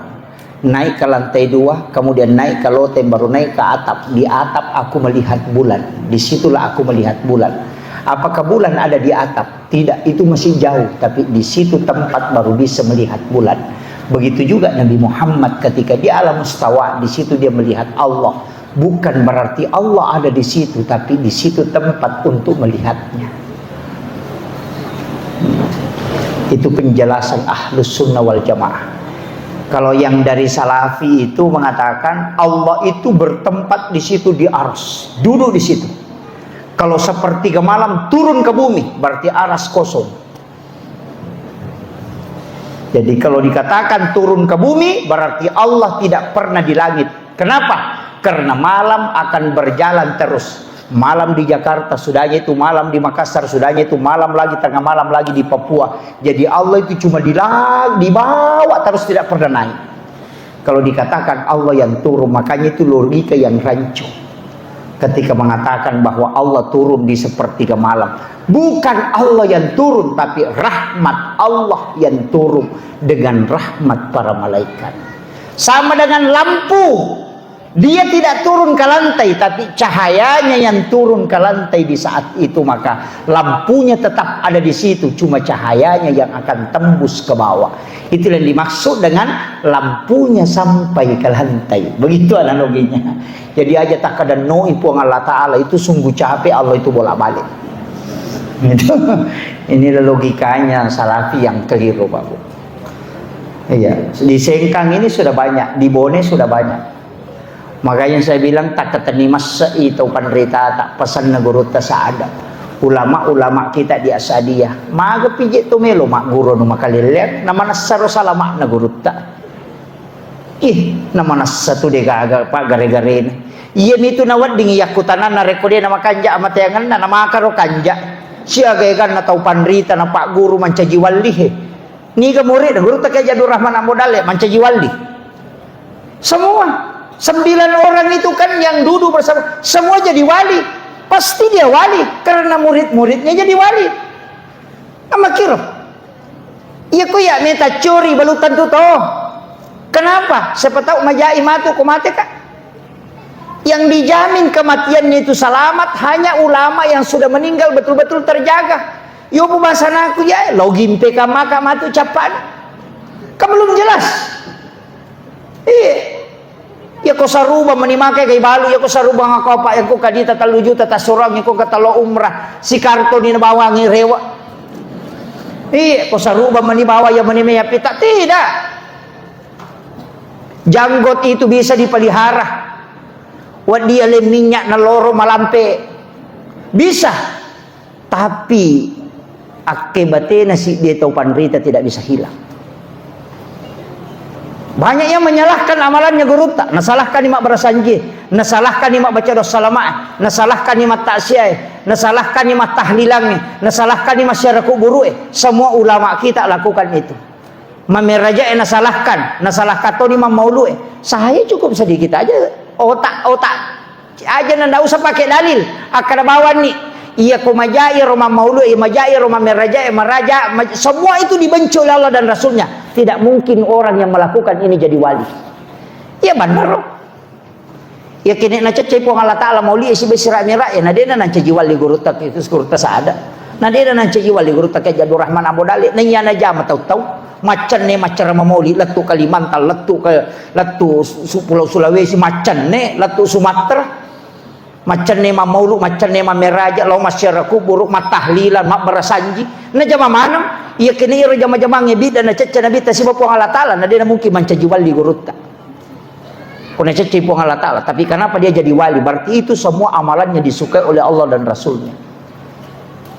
naik ke lantai 2, kemudian naik ke loteng, baru naik ke atap. Di atap aku melihat bulan. Disitulah aku melihat bulan. Apakah bulan ada di atap? Tidak, itu masih jauh. Tapi di situ tempat baru bisa melihat bulan. Begitu juga Nabi Muhammad ketika di alam mustawa, di situ dia melihat Allah. Bukan berarti Allah ada di situ, tapi di situ tempat untuk melihatnya. Itu penjelasan Ahlus Sunnah wal Jamaah. Kalau yang dari Salafi itu mengatakan Allah itu bertempat di situ di arsy, duduk di situ. Kalau sepertiga malam turun ke bumi, berarti arsy kosong. Jadi kalau dikatakan turun ke bumi, berarti Allah tidak pernah di langit. Kenapa? Karena malam akan berjalan terus. Malam di Jakarta, sudahnya itu malam di Makassar, sudahnya itu malam lagi, tengah malam lagi di Papua. Jadi Allah itu cuma di bawah terus, tidak pernah naik. Kalau dikatakan Allah yang turun, makanya itu logika yang rancu. Ketika mengatakan bahwa Allah turun di sepertiga malam, bukan Allah yang turun, tapi rahmat Allah yang turun dengan rahmat para malaikat. Sama dengan lampu, dia tidak turun ke lantai, tapi cahayanya yang turun ke lantai di saat itu, maka lampunya tetap ada di situ, cuma cahayanya yang akan tembus ke bawah. Itu yang dimaksud dengan lampunya sampai ke lantai. Begitu analoginya. Jadi aja tak ada no ipuang Allah Ta'ala itu sungguh capek, Allah itu bolak-balik. Gitu. Inilah logikanya Salafi yang keliru, Pak Bu. Iya, di Sengkang ini sudah banyak, di Bone sudah banyak. Makanya saya bilang tak ketenimas itu panrita tak pesan negurut saada. Ulama-ulama kita di Asadiyah maga pijit tu melo mak guru nu makaliliat nama nasaro salama negurut tak. Nama nasatu de gaga pak gare-gare ni. Iya itu nawat dingi yakutanan na rekode nama kanja amat yangan na nama karo kanja. Siaga kan na tau panrita na pak guru mancaji walli he. Ni ga murid guru tak kaya Jadur Rahman Amodale mancaji walli. Semua 9 orang itu kan yang duduk bersama, semua jadi wali. Pasti dia wali, karena murid-muridnya jadi wali. Ama kira, iya ku ya minta curi balutan tu toh. Kenapa? Siapa tahu majai matu kumate kak. Yang dijamin kematiannya itu selamat hanya ulama yang sudah meninggal betul-betul terjaga. Yo pembahasan aku ya, login PK maka matu capan. Kan belum jelas. Iya. Ya ko saruba manimake kay balu, ya ko saruba nga kopa, ya ko kadita taluju tata surang, ya ko katalo umrah si karto ni nabawangi rewa. Ko saruba manibawa ya manimeya pita, tidak. Janggot itu bisa dipelihara. Wad dia le minyak na loro malampe. Bisa. Tapi akibatnya si dia tau panrita tidak bisa hilang. Banyak yang menyalahkan amalannya guru tak. Nasalahkan ni mak berasanji, nasalahkan ni mak baca dosa lama, nasalahkan ni mak taksiyah, nasalahkan ni mak tahlilangnya, nasalahkan ni mak syaraku guru. Semua ulama kita lakukan itu. Mamiraja nasalahkan tu ni mak maulu. Saya cukup sedikit aja otak aja, nanda usah pakai dalil. Akar bawan ni iya kumajai rumah maulu, iya majai rumah meraja, meraja, semua itu dibenci oleh Allah dan Rasulnya. Tidak mungkin orang yang melakukan ini jadi wali. Ya benar. Ya kini nak cecai pun Allah Taala mauli isi besira mira ya nadena nan ceji wali guru tak itu guru tak saada. Nadena nan ceji wali guru tak Jadu Rahman Abu Dalil. Nanya naja tahu macan ne macara mauli letu Kalimantan, letu Pulau Sulawesi, macan ne letu Sumatera. Macan ne maulu, macan ne meraja, law masyaraku buruk matahlilan, mak berasanji. Na jama manam, iya kini iro jama-jama ngebi dan cecca nabi tasiba puang Allah Taala, na dia mungkin mancaji wali gurutta. Kuna cecca puang Allah Taala, tapi kenapa dia jadi wali? Berarti itu semua amalannya disukai oleh Allah dan Rasulnya.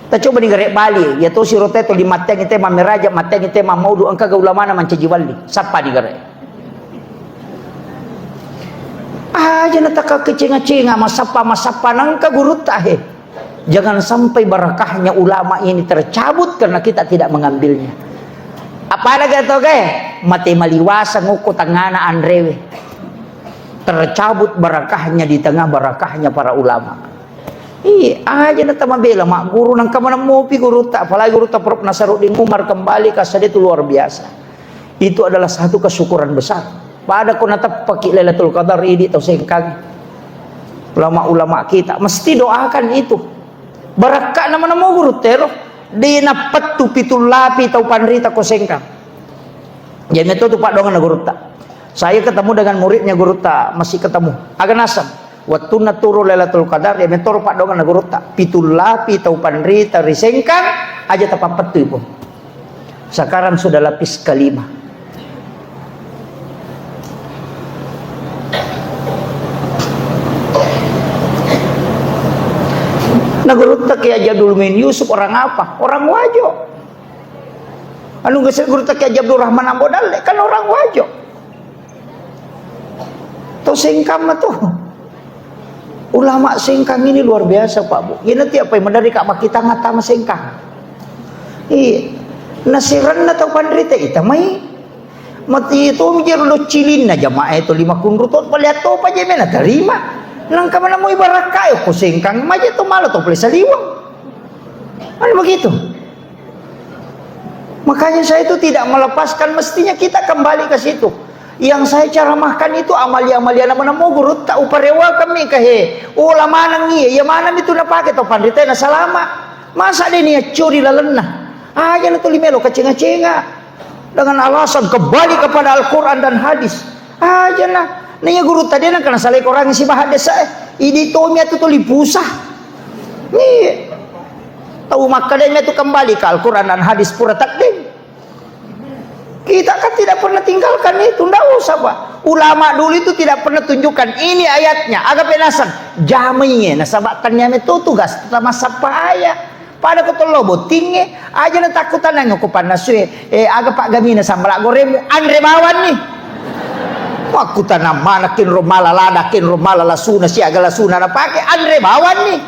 Kita coba dengar Bali, ya tu sirote tu di mateng ite meraja, mateng ite maulu, angka ulama na mancaji wali. Siapa dengar? Aja nataka kecenga-cenga masapa nangka guru tahe. Jangan sampai barakahnya ulama ini tercabut karena kita tidak mengambilnya. Apa lagi atau mati maliwasa nguku tangana andrewe. Tercabut barakahnya di tengah barakahnya para ulama. Aja nata mabela mak guru nang kamana mopi guru tak, apalagi guru tak Prof Nasaruddin Umar kembali kasar itu luar biasa. Itu adalah satu kesyukuran besar. Pada kau natap pakai Lailatul Qadar ini atau sengkang ulama-ulama kita mesti doakan itu barakah nama-nama guru teroh di napat tu pitul lapi tau panrita ko sengkang jadi itu tu pak dongan guru tak. Saya ketemu dengan muridnya guru tak, masih ketemu agak nasam waktu naturu Lailatul Qadar ya mentor pak dongan guru tak pitul lapi tau panrita risengkang aja tapapat tu pun sekarang sudah lapis kelima. Guru tak kayak Jadul Min Yusuf orang apa? Orang Wajo. Anu geus guru tak kayak Abdul Rahman Abu Dalil kan orang Wajo. Tuh singkam tuh. Ulama singkang ini luar biasa Pak Bu. Ya nanti apa yang mendari kak kita ngata sama singkang. Nasiran atau pandrita ita mai. Mati itu mikir lo cilin aja mah itu 5 kunru tuh pelihat tuh apa aja mana terima. Nang kamana mo ibarat kayo ko singkang maja to malo to plesa liwang. Ano begitu? Makanya saya itu tidak melepaskan, mestinya kita kembali ke situ. Yang saya caramahkan itu amalia-amalia nama mo guru tak uparewa kami kahe. Ulama nang iya, ya mana itu na pake to pandita na salama. Masa dia niya curi lalena. Aja na to limelo kacenga-cenga dengan alasan kembali kepada Al-Qur'an dan hadis. Aja na Nanya guru tadi nak kena salah orang si bahat desa ini tomia tu lipusah. Ni tahu makadanya tu kembali ke Al-Quran dan hadis pura takdim. Kita kan tidak pernah tinggalkan itu, ndak usah Pak. Ulama dulu itu tidak pernah tunjukkan ini ayatnya, agak penasan. Jaminya nasabatannya itu tugas pertama sapa ayat. Pada kutolobo tinggi aja na takutan nang ko panasue agak Pak Gamina sambal goremu andre bawan nih. Aku tanam manakin romala ladakin romala lasuna si agak lasuna na pakai andre bawan nih.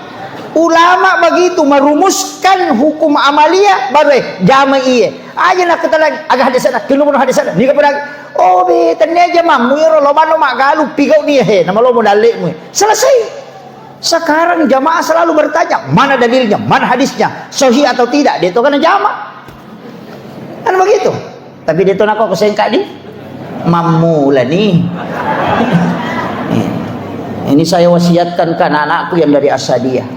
Ulama begitu merumuskan hukum amalia baru jamaiyah aja nak katalan agak hadis sana kilo hadis sana ni kepada oh be tanya aja mamu ya lo mano mak galu pigau ni he nama lo modalik mu selesai. Sekarang jamaah selalu bertanya mana dalilnya, mana hadisnya, sahih atau tidak. Dia itu kan jamaah kan begitu. Tapi dia itu nak kau sengkak di mamu lah nih. Ini saya wasiatkan ke anak-anakku yang dari Asadiyah.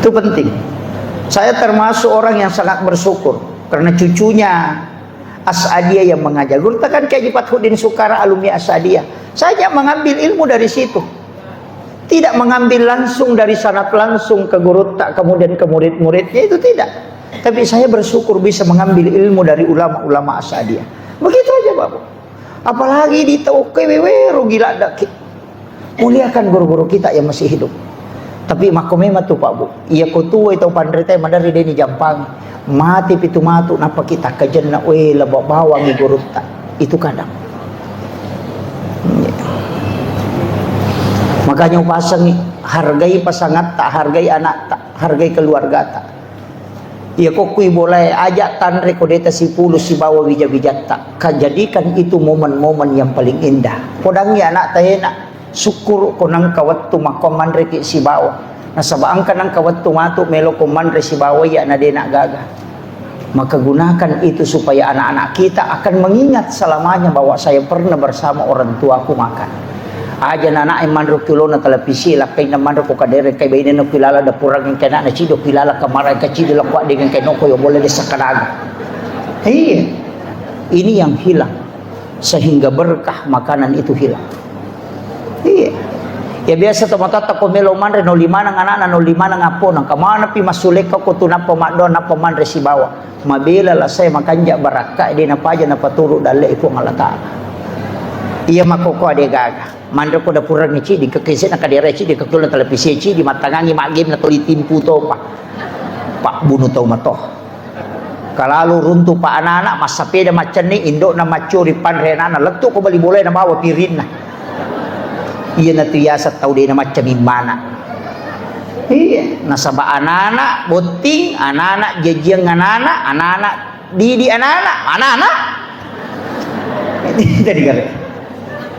Itu penting. Saya termasuk orang yang sangat bersyukur karena cucunya Asadiyah yang mengajar. Guru kan kayak Fathuddin Sukara alumni Asadiyah. Saya mengambil ilmu dari situ. Tidak mengambil langsung dari sanad langsung ke guru tak kemudian ke murid-muridnya, itu tidak. Tapi saya bersyukur bisa mengambil ilmu dari ulama-ulama Asadiyah. Begitu aja Bapak. Apalagi di tauke wewe gila dak. Muliakan guru-guru kita yang masih hidup. Tapi makomema tu Pak Bu. Iya ko tuwa ito pandrete madari deni jampang. Mati pitu matu napa kita kajen na we labak bawang igurut ta. Itu kadang. Makanya pasang hargai pasangan tak, hargai anak tak, hargai keluarga tak. Ya kok kui boleh ajak tanre kodeta si puluh si bawa bijak-bijak tak. Jadikan itu momen-momen yang paling indah. Podangnya anak tahena syukur konang kawat tu makoman reki si bawa. Nasabaan kanang kawat tu matu melo koman re si bawa ya na dena gaga. Maka gunakan itu supaya anak-anak kita akan mengingat selamanya bahwa saya pernah bersama orang tuaku makan. Aja nana ay manro kilo na televisi lakay na manro ko kadere kay bayin no kilala da purang ng kana na chido kilala kamaray ka chido lakwa dengan kay no ko yo boleh sa kanaga. Iya. Ini yang hilang sehingga berkah makanan itu hilang. Iya. Ya biasa tomatata ko melo manre no lima nang anak no lima nang apo nang kamana pi masulek ko tunap pamadon na pamanre si bawa. Mabila la saya makanja baraka di na paja na paturo dale iko ngalata. Iya makoko ade gaga. Mandro ko da purang ni ci di kekese na kadere ci di ketulan televisi ci di matangangi magim na tuli timpu to pak bunuh tau matoh kalalu runtuh pak anak-anak mas sepeda macam ni indok na macuri panrena na letuk ko bali boleh na bawa pirin na iya na tiasa tau dia na macam mana iya nasaba anak-anak boting anak-anak jejiang anak-anak didi anak-anak jadi gare.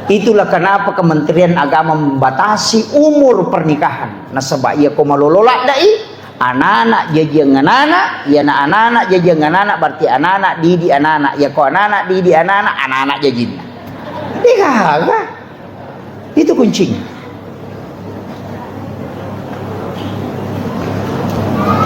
Itulah kenapa Kementerian Agama membatasi umur pernikahan. Nasaba iya ko malolola dai anak-anak jajang anak, ya na anak jajang anak berarti anak didi anak, ya ko anak didi anak jajin. Dikaga. Itu kuncinya.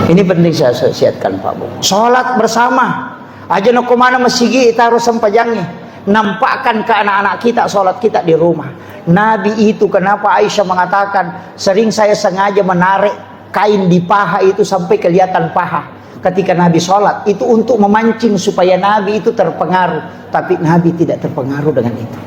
Ini penting saya siatkan Pak Bu. Salat bersama. Aja no kumana masigi itaruh sampajangnya. Nampakkan ke anak-anak kita sholat kita di rumah. Nabi itu kenapa Aisyah mengatakan sering saya sengaja menarik kain di paha itu sampai kelihatan paha ketika Nabi sholat itu untuk memancing supaya Nabi itu terpengaruh, tapi Nabi tidak terpengaruh dengan itu.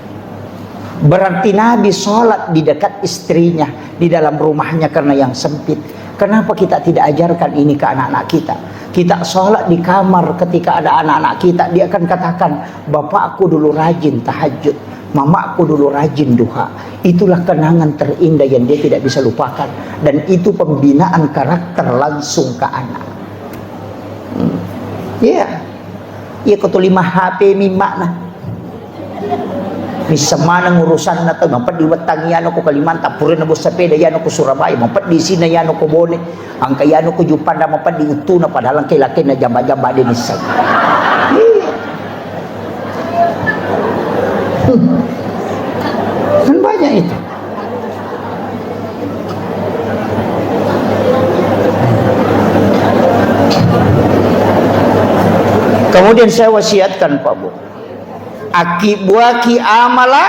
Berarti Nabi sholat di dekat istrinya di dalam rumahnya karena yang sempit. Kenapa kita tidak ajarkan ini ke anak-anak kita? Kita sholat di kamar ketika ada anak-anak kita, dia akan katakan, bapakku dulu rajin tahajud, mamaku dulu rajin duha. Itulah kenangan terindah yang dia tidak bisa lupakan. Dan itu pembinaan karakter langsung ke anak. Ya, iya kau lima HP makna. Bisa mana urusan na to mampad di Watang yano ko Kalimantan purin na bus sepeda yano ko Surabaya mampad di sina yano ko Bone ang kayano ko Jupanda mampad di Utuna padahal kay laki na jamba-jamba din isa kan banyak itu. Kemudian saya wasiatkan Pak Bu, akibuaki amala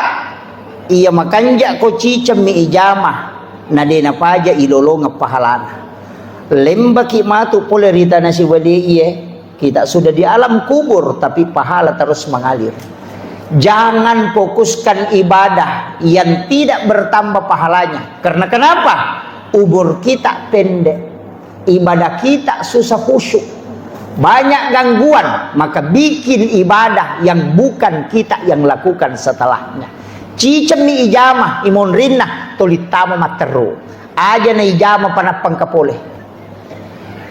iya makanja ko cicam mi ijama na dena paja ilolong pahalana lembaki matu pole rita na si wali iye kita sudah di alam kubur tapi pahala terus mengalir. Jangan fokuskan ibadah yang tidak bertambah pahalanya. Karena kenapa? Umur kita pendek, ibadah kita susah khusyuk, banyak gangguan, maka bikin ibadah yang bukan kita yang lakukan setelahnya. Cicem ni ijamah imon rinna tolitama materu aja na ijamah panapang kapole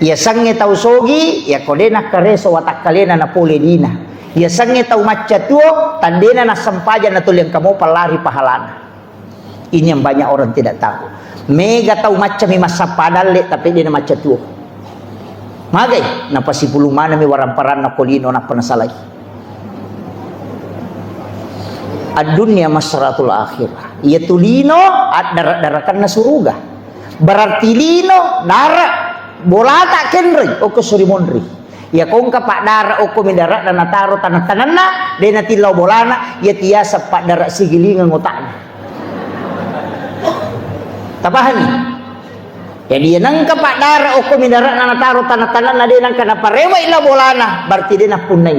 ya sange tau sogi ya kodena kareso watak kalena na pole dina ya sange tau macatuo tandena na sampaja na tuliang kamu palari pahalana. Ini yang banyak orang tidak tahu. Mega tau macam masa padale tapi dia na macatuo magay napasipulong mana may waramparan na kolino na panasalay. Ad-dunya masratul akhirah. Ia tulino at darat-darakan na suruga. Berarti lino darat bolata kenri o kusurimonri. Ya kung kapak darat o kumidarat na nataro tanah-tanan na de natilaw bolana ya tiasa pak darat sigilingan ngotakna. Tapahan ni. Jadi nang kapak darat o kumidarat na nataro tanah-tanan na de nang kanaparewa ila bolana berarti de na punay.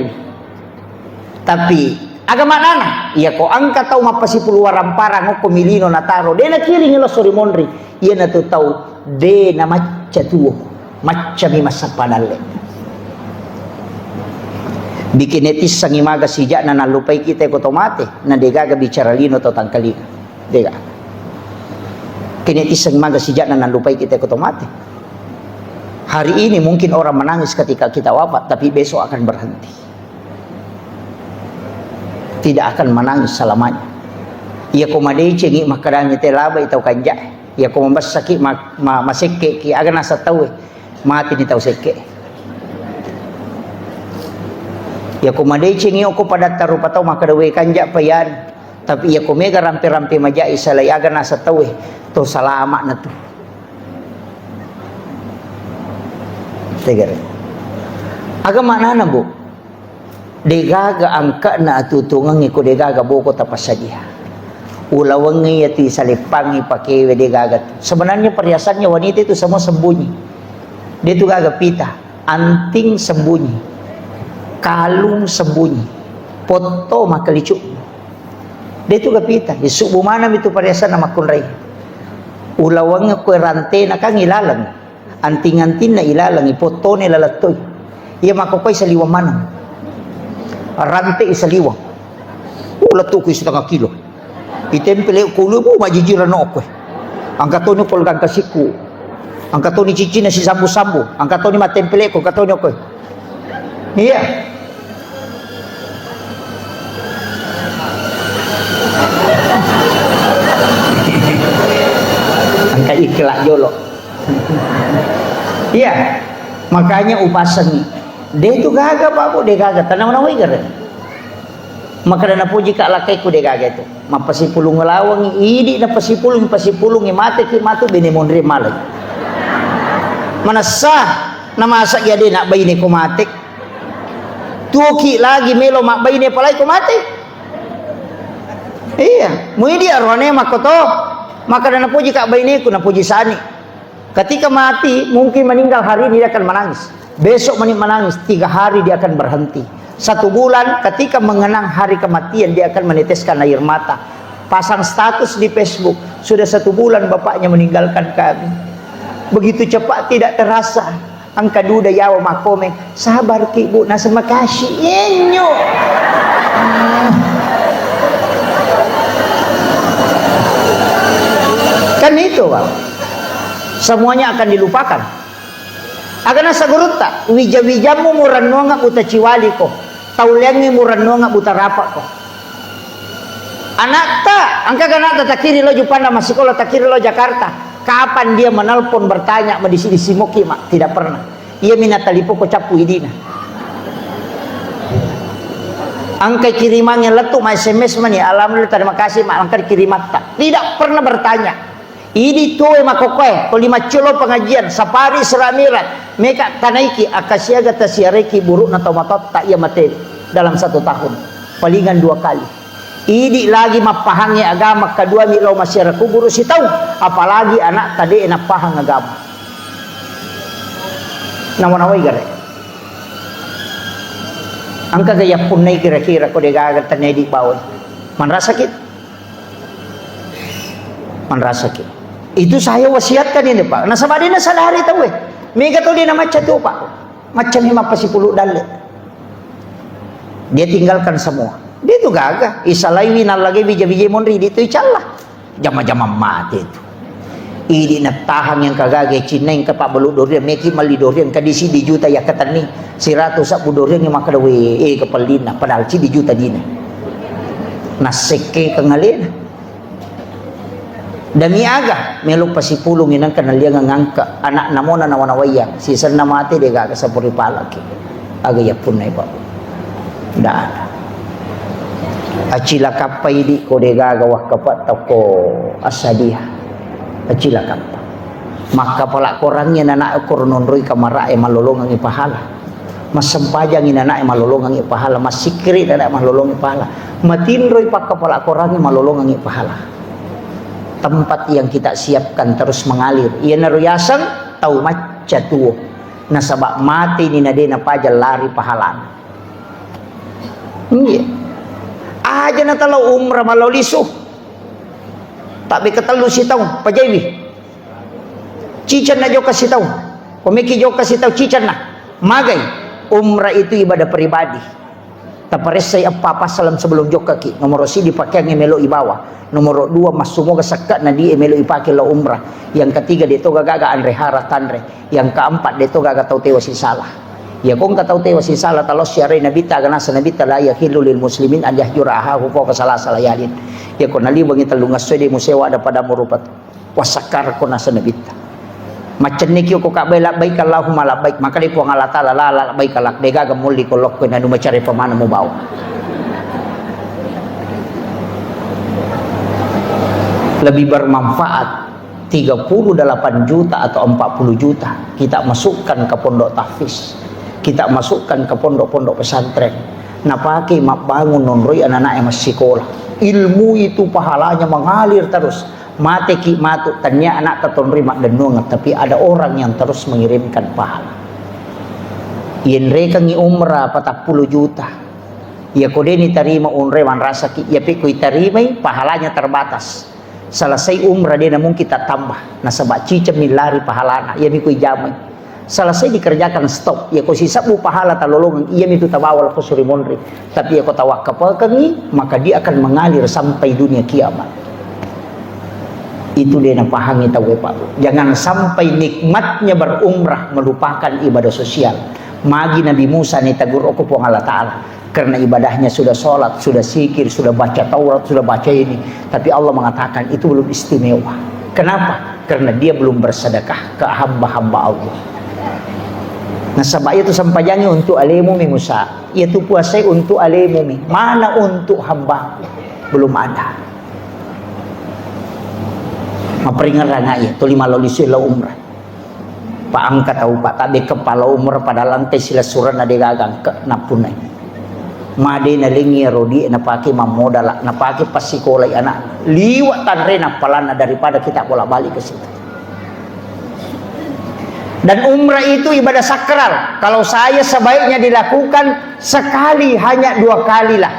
Tapi agama nana iya ko angka tau mapasipuluwaran parang o kumilino na taro de na kiling ilo surimonri iya na to tau de na macca tuo macca mi masapadalle bikin etis sang imaga sijak na nalupay kita ko tomate na degaga bicara lino to tangkalina dega kinetis sang imaga sijak na nalupay kita ko tomate. Hari ini mungkin orang menangis ketika kita wafat, tapi besok akan berhenti. Tidak akan menangis selamanya. Ia kumadei cengi makaranya telaba itau kanja. Ia kumambas sakit maseke ki aga nasa tahu mati ni tahu seke. Ia kumadei cengi aku pada tarupa tahu makadawe kanja payan. Tapi ia kumega rampe-rampe majai salai aga nasa tahu to salama na tu. Tegar. Aga mana na bu? Degaga angka na atutungang iko degaga buko tapasadia. Ulawangi yati salipangi pakewe degaga. Sebenarnya perhiasannya wanita itu semua sembunyi. Dia itu gaga pita, anting sembunyi, kalung sembunyi, foto makalicu. Dia itu gapita. Isubu mana itu perhiasan nama kunray. Ulawangi ko rante na kang ilalang. Anting-anting na ilalang, ipoto ni lalatoy. Iya makukoy sa liwang manang. Rante sa liwang. Ulato ko 1/2 kilo. Itempele kulo mo majijiran ako. Ang kato ni polgang kasiku. Ang kato ni cici na si sambu-sambu. Ang kato ni matempele ko kato ni ako. Iya. Ang kaikilak jolo. Iya, makanya upasan dia itu gaga pak bu, dia gaga tanam nawai gara. Maka dana puji kak lakai ku dia gaga itu. Mapasipulung ngelawang idi na pasipulung mate ki matu bini mondre malay. Mana sah na masak ya dia nak bayi ni ku mate. Tuki lagi melo mak bayi ni palai ku mate. Iya, mu dia rone makoto. Maka dana puji kak bayi ni ku na puji sani. Ketika mati, mungkin meninggal hari ini dia akan menangis. Besok menangis, 3 hari dia akan berhenti. 1 bulan, ketika mengenang hari kematian, dia akan meneteskan air mata. Pasang status di Facebook, sudah 1 bulan bapaknya meninggalkan kami. Begitu cepat, tidak terasa. Angka duda yawa makome, sabar ki bu, nasa makasih. Inyo. Kan itu bang. Semuanya akan dilupakan. Agana saguruta, wija-wijamu muranonga utaciwali ko. Taulengi muranonga utarapa ko. Anak ta, angka ganata takiri lo Jupanda masikola takiri lo Jakarta. Kapan dia menelpon bertanya medisi moki mak? Tidak pernah. Ia minatalipo ko capu idina. Angka kirimannya letu ma SMS mani alhamdulillah terima kasih mak angka kirimat tak. Tidak pernah bertanya. Ini tuwe makokoe, kolima culo pengajian, sapari seramirat, meka tanaiki, akasiaga tasiareki buruk na tomatot tak ia mate dalam 1 tahun, palingan 2 kali. Ini lagi mapahangi agama, kedua milau masyarakat guru si tahu, apalagi anak tadi enak pahang agama. Nawanaway gare. Angka gaya punay kira-kira ko degagat tanay di bawal. Manrasakit. Manrasakit. Itu saya wasiatkan ini pak. Nasabadi na sadari tahu mega to di na macam tu pak. Macam ni mapasipuluh dalit. Dia tinggalkan semua. Dia tu gagah. Isalai na lagi bija-bija monri di tu icalah. Jama-jama mati itu. Ini na tahang yang kagage Cina yang kapak beluk dorian meki mali dorian kadisi di juta ya kata ni 100 sapu dorian yang makadawe kepalina padahal ci di juta dina. Naseke kengalina. Dami aga meluk pasipulong inang kanal yang ngangka anak namona nawanawaya sisan na mati de gaga sa puripalaki aga yapun na iba nda ada acila kapay di ko de gaga wah kapat ko asadiha acila kapay maka pala korangnya nana ko nonroy kamara e malolongang ipahala masempajang inana e malolongang ipahala masikri nana malolong ipahala matinroy pa kapala korangnya malolongang ipahala. Tempat yang kita siapkan terus mengalir. Ia naruyasan tau maca tuo. Nasabak mati ni nade na pajal lari pahalan. Iya. Aja na talo umrah malau lisu. Tak be ketelu si tau pajawi. Cican na jo kasih tahu. Pemiki jo kasih tahu cican na. Magai. Umrah itu ibadah pribadi. Taparesay apa salam sebelum jo kaki. Nomor si dipakai ngemelo ibawa. Nomor 2 masumo gasakat na di emelo ipake la umrah. Yang ketiga dito gagaga andre hara tanre. Yang keempat dito gaga tau tewa si salah. Ya kung katau tewa si salah talos syari nabita ganasa nabita la yahilu lil muslimin an yahjuraha hufa salasala yalin. Ya kon nalibang italungas di musewa ada pada murupat. Wasakar ko nasa nabita. Macam ni kyo ko kabay labay Allahumma labay. Maka di po ang Allah Ta'ala labay kalak. Dega gamuli ko lok ko na numacari pamana mo bawa. Lebih bermanfaat 38 juta atau 40 juta kita masukkan ke pondok tahfiz, kita masukkan ke pondok-pondok pesantren. Napaki bangun nonroy anak-anak yang masih sekolah. Ilmu itu pahalanya mengalir terus. Mate ki matu tanya anak ketonri mak denungat, tapi ada orang yang terus mengirimkan pahala. Yen reka ngi umrah 40 juta. Ya kode ni tarima unre wan rasa ki ya pi kui tarimai pahalanya terbatas. Selesai umrah dia namun kita tambah. Nah sebab cicam milari pahalana ia mikui jamai. Selesai dikerjakan stop. Ya ko sisa bu pahala talolongan ia mitu tabawal ko surimonri. Tapi ya ko tawakal kengi maka dia akan mengalir sampai dunia kiamat. Itu dia napahangi tahu Pak. Jangan sampai nikmatnya berumrah melupakan ibadah sosial. Magi Nabi Musa ni tagur aku po Allah Ta'ala. Karena ibadahnya sudah sholat, sudah zikir, sudah baca Taurat, sudah baca ini. Tapi Allah mengatakan itu belum istimewa. Kenapa? Karena dia belum bersedekah ke hamba-hamba Allah. Nah sebab itu sampainya untuk alemumi Musa. Itu puasa untuk alemumi. Mana untuk hamba? Belum ada. Maperingat rangai. Tuli malau sila umrah. Pak angkat tahu Pak tabe kepala umrah pada lantai sila surat nade gagang ke napunai. Made na lingi rodi na pake mamodala na pake pasikolay anak liwat tanre na palana daripada kita bolak-balik ke situ. Dan umrah itu ibadah sakral. Kalau saya sebaiknya dilakukan sekali, hanya 2 kali lah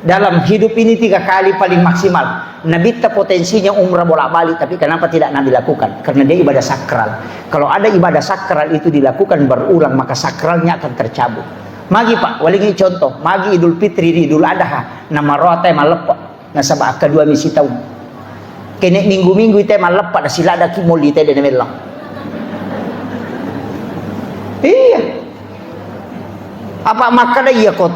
dalam hidup ini, 3 kali paling maksimal. Nabi potensinya umrah bolak-balik, tapi kenapa tidak Nabi lakukan? Karena dia ibadah sakral. Kalau ada ibadah sakral itu dilakukan berulang, maka sakralnya akan tercabut. Magi Pak, walingi contoh, magi Idul Fitri, Idul Adha, nama rote malepak, na sabak kedua misi tahun. Kene minggu-minggu ite malepak, na sila ada kimol ite dan melang. Iya. Apa maka dah iya ko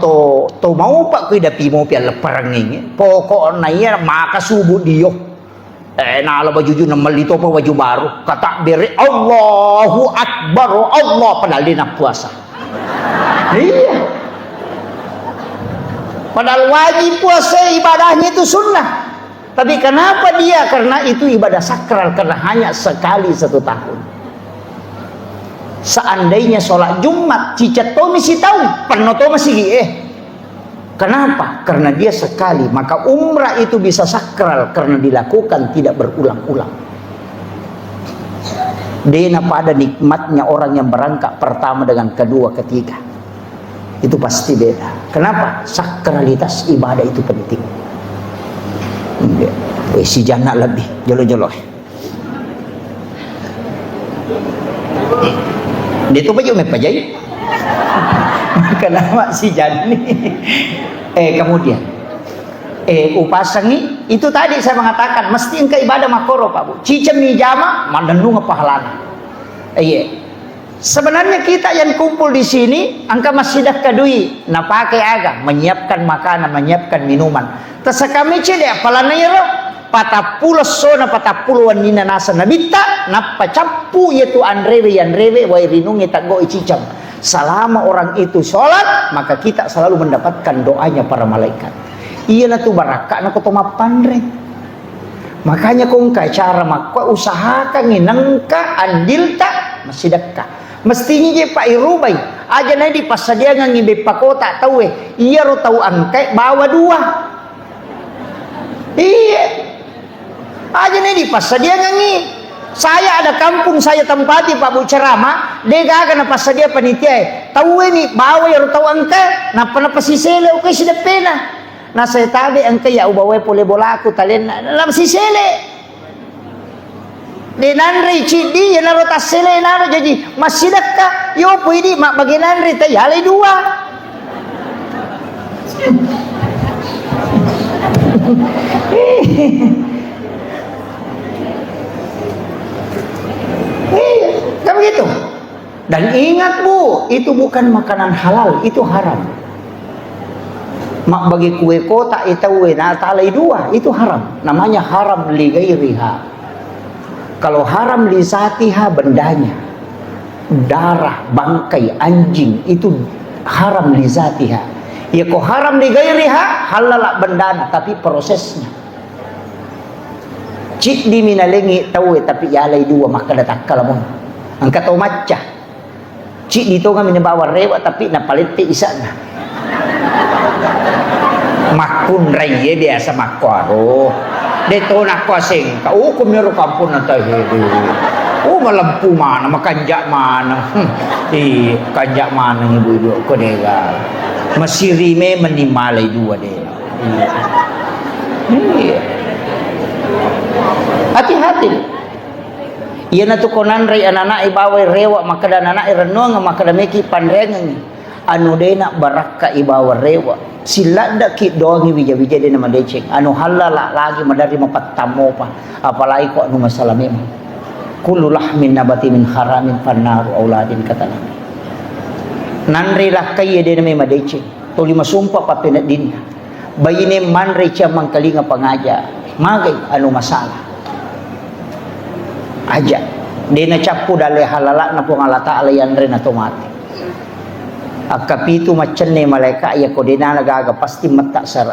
to mau Pak ko dapi mo pian leparang ini. Pokok na iya maka subuh dio. Na ala baju na malito pa baju baru, kata beri Allahu Akbar, Allah padahal dia nak puasa. Iya. Padahal wajib puasa ibadahnya itu sunnah. Tapi kenapa dia? Karena itu ibadah sakral, karena hanya sekali 1 tahun. Seandainya sholat Jumat, cicat to misi tahu, penuh to masih Kenapa? Karena dia sekali. Maka umrah itu bisa sakral karena dilakukan tidak berulang-ulang. Dena pada nikmatnya orang yang berangkat pertama dengan kedua, ketiga. Itu pasti beda. Kenapa? Sakralitas ibadah itu penting. Si jana lebih jolo-jolo. Dia tu baju mepajai. Kenapa si jani? Kemudian upasangi itu tadi saya mengatakan mesti engkau ibadah makoro Pak Bu. Cicem ni jama mandenung pahalana. Sebenarnya kita yang kumpul di sini angka masih dah kadui na pakai aga menyiapkan makanan, menyiapkan minuman. Tasa kami cede apalana yero patapulo sona patapuluan nina nasa nabita na pacapu yaitu andrewe wa irinungi tago icicam. Selama orang itu sholat maka kita selalu mendapatkan doanya para malaikat. Iya na tu baraka na kutuma pandre. Makanya kung cara makwa usahakan nginangka andilta masih dekat. Mestinya je Pak Irubai aja na di pas dia ngibe pakota tahu iya ro tahu angkai bawa 2. Iya. Aja na di pas dia ngi. Saya ada kampung saya tempati Pak Bu ceramah, dia gak na pas dia panitia. Tahu ini bawa ya ro tahu angkai, na panapasisele okay sudah pena. Na saya tabi angkai ya ubawe pole bola aku talen na sisele. nanri cidi ya naro tasele naro jadi masih dekat yo pwede mak bagi nanri ta yale dua. Kan begitu. Dan ingat Bu, itu bukan makanan halal, itu haram. Mak bagi kue kota itu wena talai dua, itu haram. Namanya haram li ghairiha. Kalau haram li zatiha bendanya, darah, bangkai, anjing itu haram li zatiha. Ya kok haram li ghairiha, halal bendana tapi prosesnya. Cik di minalengi tahu tapi yalai dua maka datak kalamun. Angkat tau macah. Cik di to kami bawa rewa tapi napalit te isana. Makun raya biasa makwaro deto nak kuasing ka hukum niro kampun na tayo malampu mana makanjak mana kanjak mana ibu-ibu ko dega masirime manimalay dua dega hati-hati iya na to konan ray anana ibaway rewa makadanana irenong makadameki panrengang anu dena baraka ibawa rewa sila dak ki doangi wija-wija dena madeceng anu halala lagi madari mapatamo pa apalagi ko anu masalah memang kullu lahmin nabati min haramin fannaru auladin katana nanri lah kay dena me madeceng to lima sumpa pa pinadin bayine manre cha mangkalinga pangaja magay anu masalah aja dena capu dale halala na pangalata alayan ren ato mati akapitu macen ne malaika ya ko dina nagaga pasti mata sara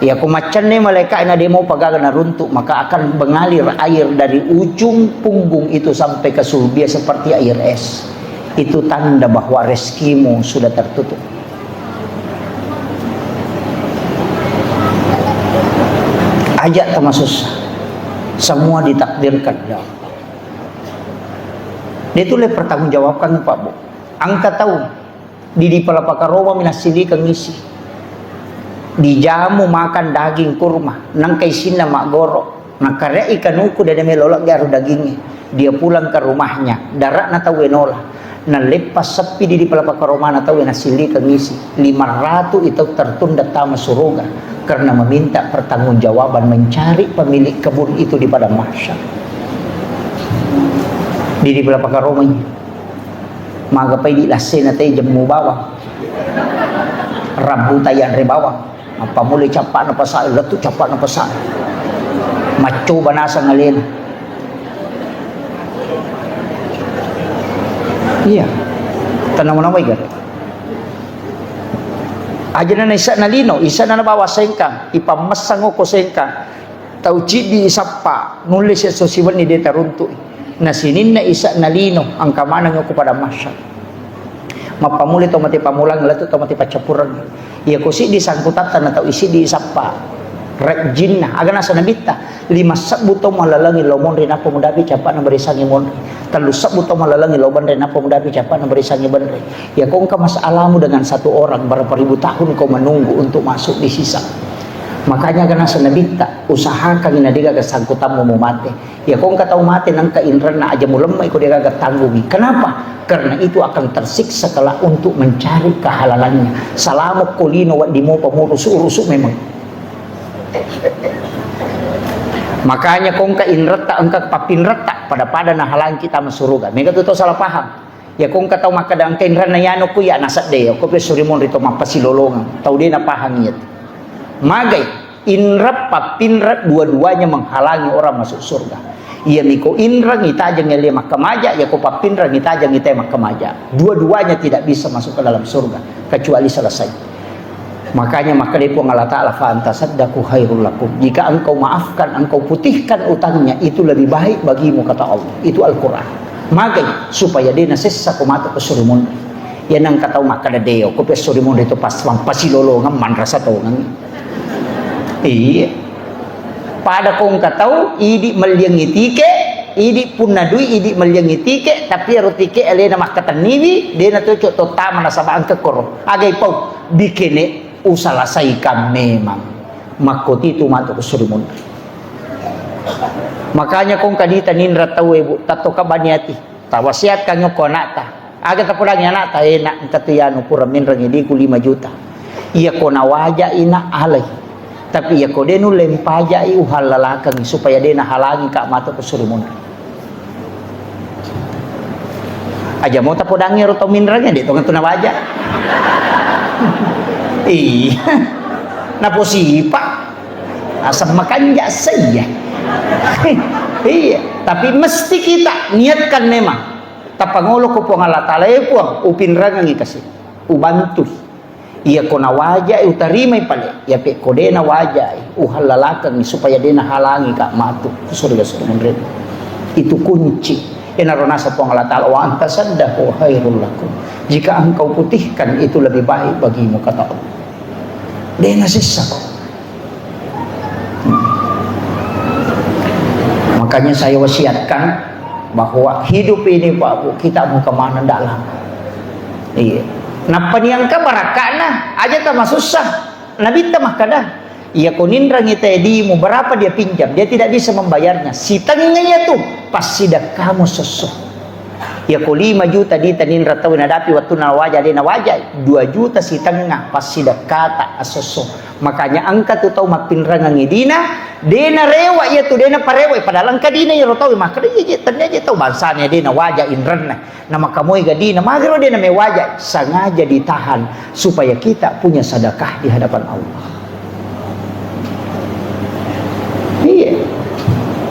ya ko macen ne malaika na demo pagaga na runtuk maka akan mengalir air dari ujung punggung itu sampai ke sulbia seperti air es itu tanda bahwa rezekimu sudah tertutup. Ajak termasuk semua ditakdirkan ya Allah. Dia tuh pertanggungjawabkan Pak Bu. Angka tahu di palapakarowa minasili kang isi dijamu makan daging kurma nang kay sina magoro nakare ikan uku dan melolak garu dagingnya dia pulang ke rumahnya darat na tahu enola na lepas sepi di palapakarowa na tahu nasili kang isi 500 itu tertunda tama surga karena meminta pertanggungjawaban mencari pemilik kebun itu di padang mahsyar di palapakarowa magapay di lasin na tayo jamu bawang rabu tayan re bawang pamuli capak na pasay latu capak na pasay macho banasa ngalin iya tanang mo na may gano'n aja na isa na lino isa na nabawa sengkang ipamasang ko sengkang tau di isapa nulis sa sosiwan ni deta runto na sinin na isa na lino ang kamanang ko pada masya mapamuli to mati pamulang lato to mati pacapuran iya ko si disangkutatan na tao isi di isapa rek jinna aga nasa nabita 5 sabuto malalangi lomon rin ako mudabi capa na barisangi mon 3 sabuto malalangi loban rin ako mudabi capa na barisangi banre ya kung ka masalamu dengan satu orang berapa ribu tahun kau menunggu untuk masuk di sisa. Makanya karena senabita usahakan inadiga kesangkutan mo mati. Ya kung kataw mati nang kainran na aja mo lemay ko dia tanggungi. Kenapa? Karena itu akan tersiksa kala untuk mencari kehalalannya. Salamok kulino wa di mo pamurus-urus memang. Makanya kung kainrata angka papinrata pada na halang kita masuruga. Mega to salah paham. Ya kung kataw makadang kainran na yano ko ya nasa deo ko pesurimon rito mapasilolongan. Tau dia na paham yet. Magai inrap papinrap dua-duanya menghalangi orang masuk surga. Ia miko inra ngitajang yang lima kemaja ya ko papinra ngitajang ngitema kemaja. Dua-duanya tidak bisa masuk ke dalam surga kecuali selesai. Makanya maka dia pun Allah Ta'ala fa antasaddaqu khairul lakum. Jika engkau maafkan, engkau putihkan utangnya itu lebih baik bagimu kata Allah. Itu Al-Qur'an. Magai supaya dia nasessa kumata kesurimun. Yan ang kataw makadadeo ko pesurimun itu pas pasilolongan man rasa tongan. Iya. Pada kong kataw idi malyangitike idi punadui idi malyangitike tapi rotike elena makataniwi dia na to tama na sabaan ka koro agay pau bikene usalasay ka memang makoti tumato ko surimun Makanya kung kadita ninra tawe bu tato kabaniati tawasiat kanyo ko nata aga tapurang anak ta enak katuyano pura minra ngidi ku 5 juta iya ko nawaja ina alay tapi iya ko denu lempaja uhal lalakang supaya dena halangi ka mato ko surumun aja mau tapodangi roto minra ngedi to ngatu nawaja iya naposipa asam makanja saya. Iya, tapi mesti kita niatkan memang. Tapangulo ko po ang Allah Ta'ala po upinrangan ikasi. Ubantu. Iya ko na wajay utarimay pala. Iya pe ko de na wajay uhalalakang supaya de na halangi ka mato. Surga-surga rin. Itu kunci. Inarunasa po ang Allah Ta'ala wa anta saddahu khairul lakum. Jika engkau putihkan itu lebih baik bagimu kata Allah. De na sisa. Makanya saya wasiatkan bahwa hidup ini Pak Bu kita mau kemana dalam. Iya. Napa yang ka barakana aja tak susah. Nabi tamah kada. Iya konindra ngite dimu berapa dia pinjam dia tidak bisa membayarnya. Si tengahnya tuh pasti dah kamu sesuh. Ya ko 5 juta di tanindra tahu nadapi waktu nawajah dia nawajah 2 juta si tengah pasti dah kata asoso. Makanya angkat tu tahu mapinrangan ngidina dena rewa ya tu dena parewa padahal angka dina ya tahu maka dia ternyata tahu bangsanya dena wajah inrana nama kamu gadina magro dena mewajah sengaja ditahan supaya kita punya sedekah di hadapan Allah. Iya.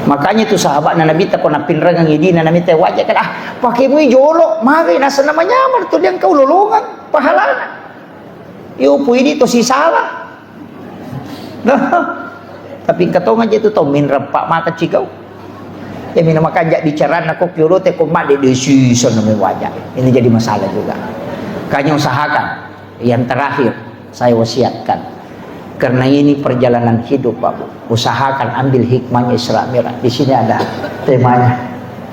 Makanya tu sahabat na Nabi takon napinrangan ngidina Nabi teh wajah kan pakai mu jolo magay nasa namanya man tu yang kau lolongan pahalana. Yo puidi to si salah. Tapi katong aja itu tau minra pak mata cikau ya mina makajak bicara aku kyolo te ko mak de season na wajah ini jadi masalah juga. Kanya usahakan yang terakhir saya wasiatkan karena ini perjalanan hidup Pak Bu. Usahakan ambil hikmahnya Isra Mi'raj. Di sini ada temanya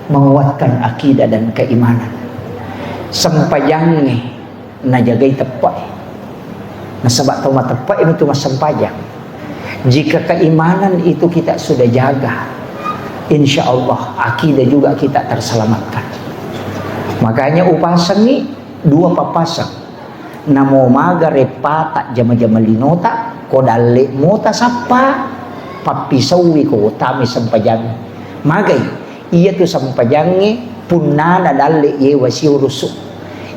menguatkan akidah dan keimanan. Sempajangnya najagai tepat. Nasabak tau tepat itu mas sempajang. Jika keimanan itu kita sudah jaga, insya Allah akidah juga kita terselamatkan. Makanya upasang ini 2 papasang. Namo maga repata jama-jama linota kodale mota sapa papisawi ko utami sampajang. Magay iya tu sampajangnya punana dalle ye wasiurusu.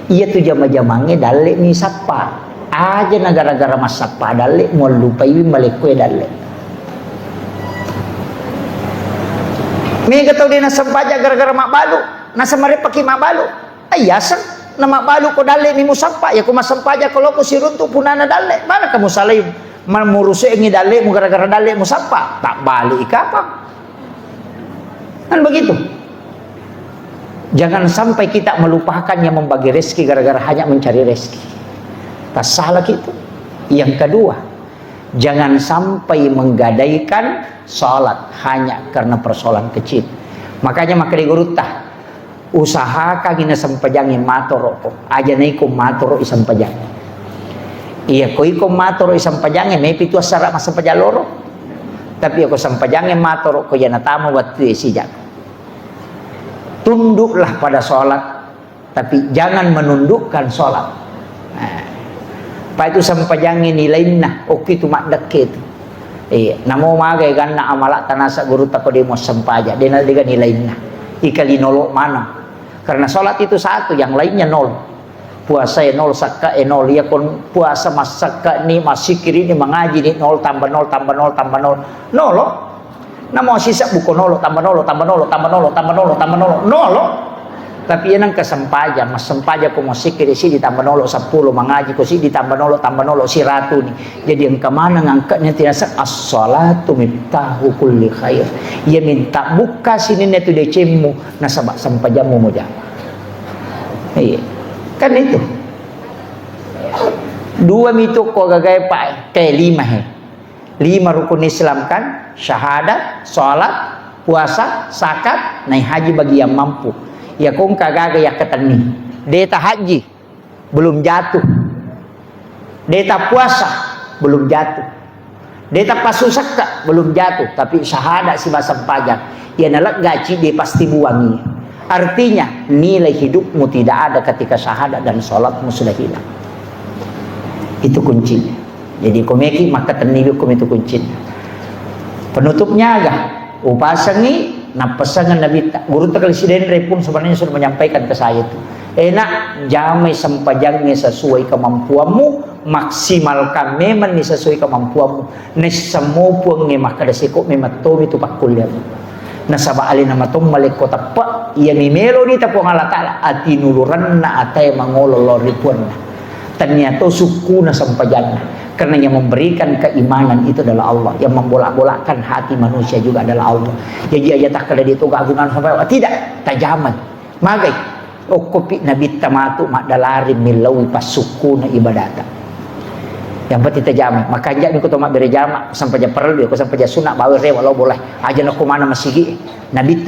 Iya tu jama-jamange dalle ni sapa. Aja na gara-gara masapa dalle mo lupai malekwe dalle. Mega tau dia na sampaja gara-gara mak balu, nasa mare paki mak balu. Ayasan na mak balu ko dalle ni musapa ya ko masampaja kalau ko siruntu punana dalle. Mana kamu salay mamurusu ngi dalle mo gara-gara dalle musapa? Tak balik kapang. Kan begitu. Jangan sampai kita melupakan yang membagi rezeki gara-gara hanya mencari rezeki. Tak salah gitu. Yang kedua, jangan sampai menggadaikan sholat hanya karena persoalan kecil. Makanya maka digurutah usahakan ina sampajangin matoro aja na ikom matoro isang pajang. Iya ko ikom matoro isang pajangin may pitu asara masampajaloro. Tapi ako sampajangin matoro ko yan natamo waktu isijak. Tunduklah pada sholat, tapi jangan menundukkan sholat. Pa itu sampajangin nilai na oke tu mak deket. Namo magay ganna amala tanasa guru tako demo sampaja. Dena diga nilai na. Ikali nolo mana? Karena sholat itu satu, yang lainnya nol. Puasa nol, sakka nol. Ya kon puasa mas sakka ni masikir ini mengaji ni nol tambah nol tambah nol tambah nol. Nolo. Namo sisa buko nolo tambah nolo tambah nolo tambah nolo tambah nolo tambah nolo nolo. Tapi yan ang kasampaja, mas sampaja ko mo sikir si ditambah nolo 10 mengaji ko si ditambah nolo tambah nolo si ratu ni. Jadi ang kamana ngangkat niya tinasa as-salatu miftahu kulli khair. Ya minta buka sini netu decemu nasabak sampajamu mo diyan. Iya. Kan itu. 2 mito ko gagay pa kay 5 5 rukun Islam kan, syahadat, salat, puasa, zakat, naik haji bagi yang mampu. Ya kung kagaga ya ketani. Deta haji belum jatuh. Deta puasa belum jatuh. Dia tak pasusak kak, belum jatuh, tapi syahadat si basam pajak. Ia nalak gaji dia pasti buangi. Artinya nilai hidupmu tidak ada ketika syahadat dan sholatmu sudah hilang. Itu kuncinya. Jadi komeki maka tenibikum itu kuncinya. Penutupnya agak upasangi nah pesangan Nabi guru terkalisiden repun sebenarnya sudah menyampaikan ke saya itu. Enak jamai sempajangnya sesuai kemampuanmu, maksimalkan memang sesuai kemampuanmu. Nesamu pun ngemah kada sekok mematom itu pak kuliah. Nasaba alin nama tom maleko tapak ia mimelo ni tapo Allah taala ati nuluran na atai mangolol ripuan. Ternyata suku na sempajangnya. Karena yang memberikan keimanan itu adalah Allah, yang membolak-bolakkan hati manusia juga adalah Allah. Jadi aja tak kada itu keagungan sampai tidak tajaman. Magai kopi nabi tamatu mak dalari milawi pasuku na ibadata. Yang penting tajaman. Makanya ni ko to mak bere jama sampai ja perlu ko sampai ja sunat bawe re walau boleh. Aja nak ko mana masigi. Nabi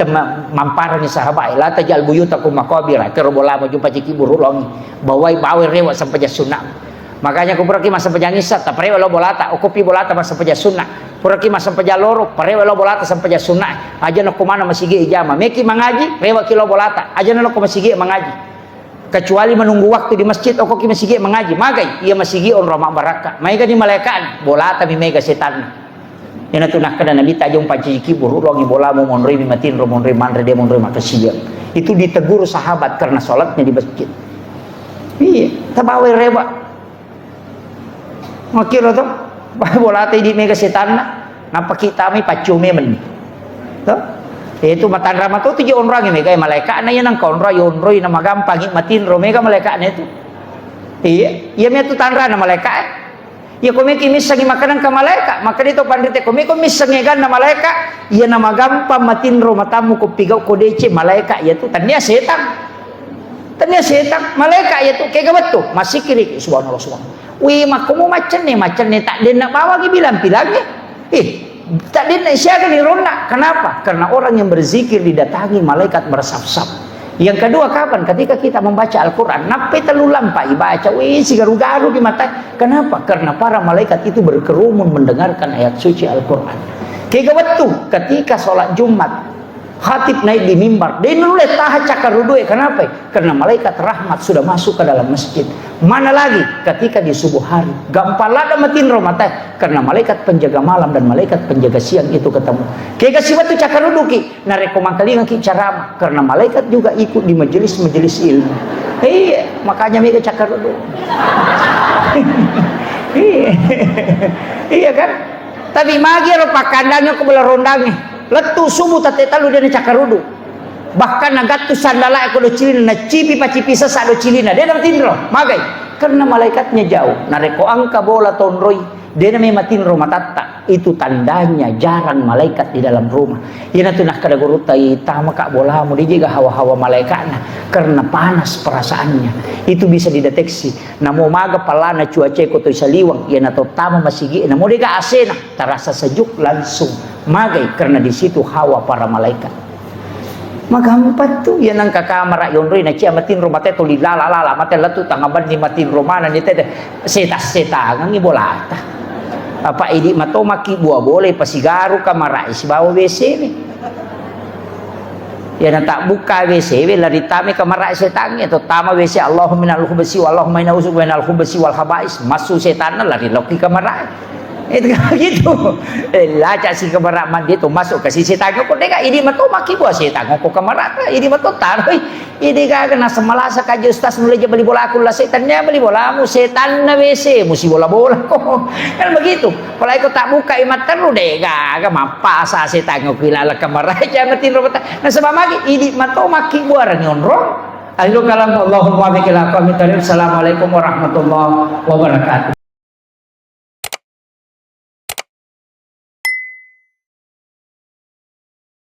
mamparan ni sahabat la tajal buyutakum maqabira kero bola mo jumpa ciki burulong. Bawai bawe re sampai ja sunat. Makanya kupuraki masa pejangisa tak parewa lo bolata okupi bolata masa peja sunnah puraki masa peja loro parewa lo bolata sampai peja sunnah aja nak kumana masigi ijama meki mangaji rewa kilo bolata aja nak masigi mangaji kecuali menunggu waktu di masjid okoki masigi mangaji magai ia masigi on romak baraka maiga di malaikat bolata mi mega setan yana tunah kada nabi tajung paciki burulongi bola mo monri matin ro monri manre de monri makasiya itu ditegur sahabat karena salatnya di masjid iya tabawe rewa makira to bola tadi mega setan napa kita mi pacu memen to itu matan rama to tujuh orang mega malaikat na yan ang kaunra yon roy na magampang matin ro mega malaikat na itu iya mi tu tanra na malaikat ya kumi kimis sangi makanan ka malaikat maka dito pandite kumi sangi gan na malaikat iya na magampang matin ro matamu ko pigaw ko dece malaikat ya tu tanya setan malaikat ya tu kaya gabat tu masih kiri subhanallah subhanallah. Wih, makumu macam ni tak dia nak bawa lagi bilang bilangnya. Tak dia nak siaga ni rona. Kenapa? Karena orang yang berzikir didatangi malaikat bersaf-saf. Yang kedua kapan? Ketika kita membaca Al-Quran, nape terlalu lampai baca, wih si garu-garu di mata. Kenapa? Karena para malaikat itu berkerumun mendengarkan ayat suci Al-Quran. Kayak betul ketika sholat Jumat. Khatib naik di mimbar dia nulis taha cakar rudue kenapa? Karena malaikat rahmat sudah masuk ke dalam masjid. Mana lagi ketika di subuh hari gampalada matin romata karena malaikat penjaga malam dan malaikat penjaga siang itu ketemu. Kayak kasih batu cakar ruduki na rekomang kali ngaki ceramah karena malaikat juga ikut di majelis-majelis ilmu. Makanya mereka cakar rudu. Iya kan? Tapi magi ro pakandangnya ke bola rondangnya. Letu subuh tate talu dia cakarudu bahkan nagatu sandala aku do cilina na cipi pacipi sesa do cilina dia dapat tindro magai karena malaikatnya jauh nareko angka bola tonroi dia namanya matin rumah tata itu tandanya jarang malaikat di dalam rumah yana tunah kada gurutai tama kak bola mu dia juga hawa-hawa malaikatna karena panas perasaannya itu bisa dideteksi namo maga palana cuaca ko to saliwang yana to tama masigi namo dia asena terasa sejuk langsung magai karena di situ hawa para malaikat magampat tu yan ang kakamara yon rin na siya matin rumate to lala mate latu tangaban ni matin romana ni tete setas ang ibolata apa idi mato maki buah boleh pasigaru kamara isbawa WC ni yan tak buka WC lari tami kamara setan itu tama WC Allahumma minal khubasi Allahumma inna usubu minal khubasi wal khabais masuk setan lari loki kamara itu gitu lacak si kemaraman dia tu masuk ke sisi tangan kau deka ini matu maki buah si tangan kau kemarat ini matu taruh ini kena semalasa kaji ustaz mulai je beli bola aku lah setannya beli bola mu setan na WC musi bola kau kan begitu kalau ikut tak buka imat terus deka mapasa setan kau kilala kemarat jangan tinro nah sebab lagi ini matu maki buah rangonro akhirul kalam Allahumma biqil aqamit. Assalamualaikum warahmatullahi wabarakatuh.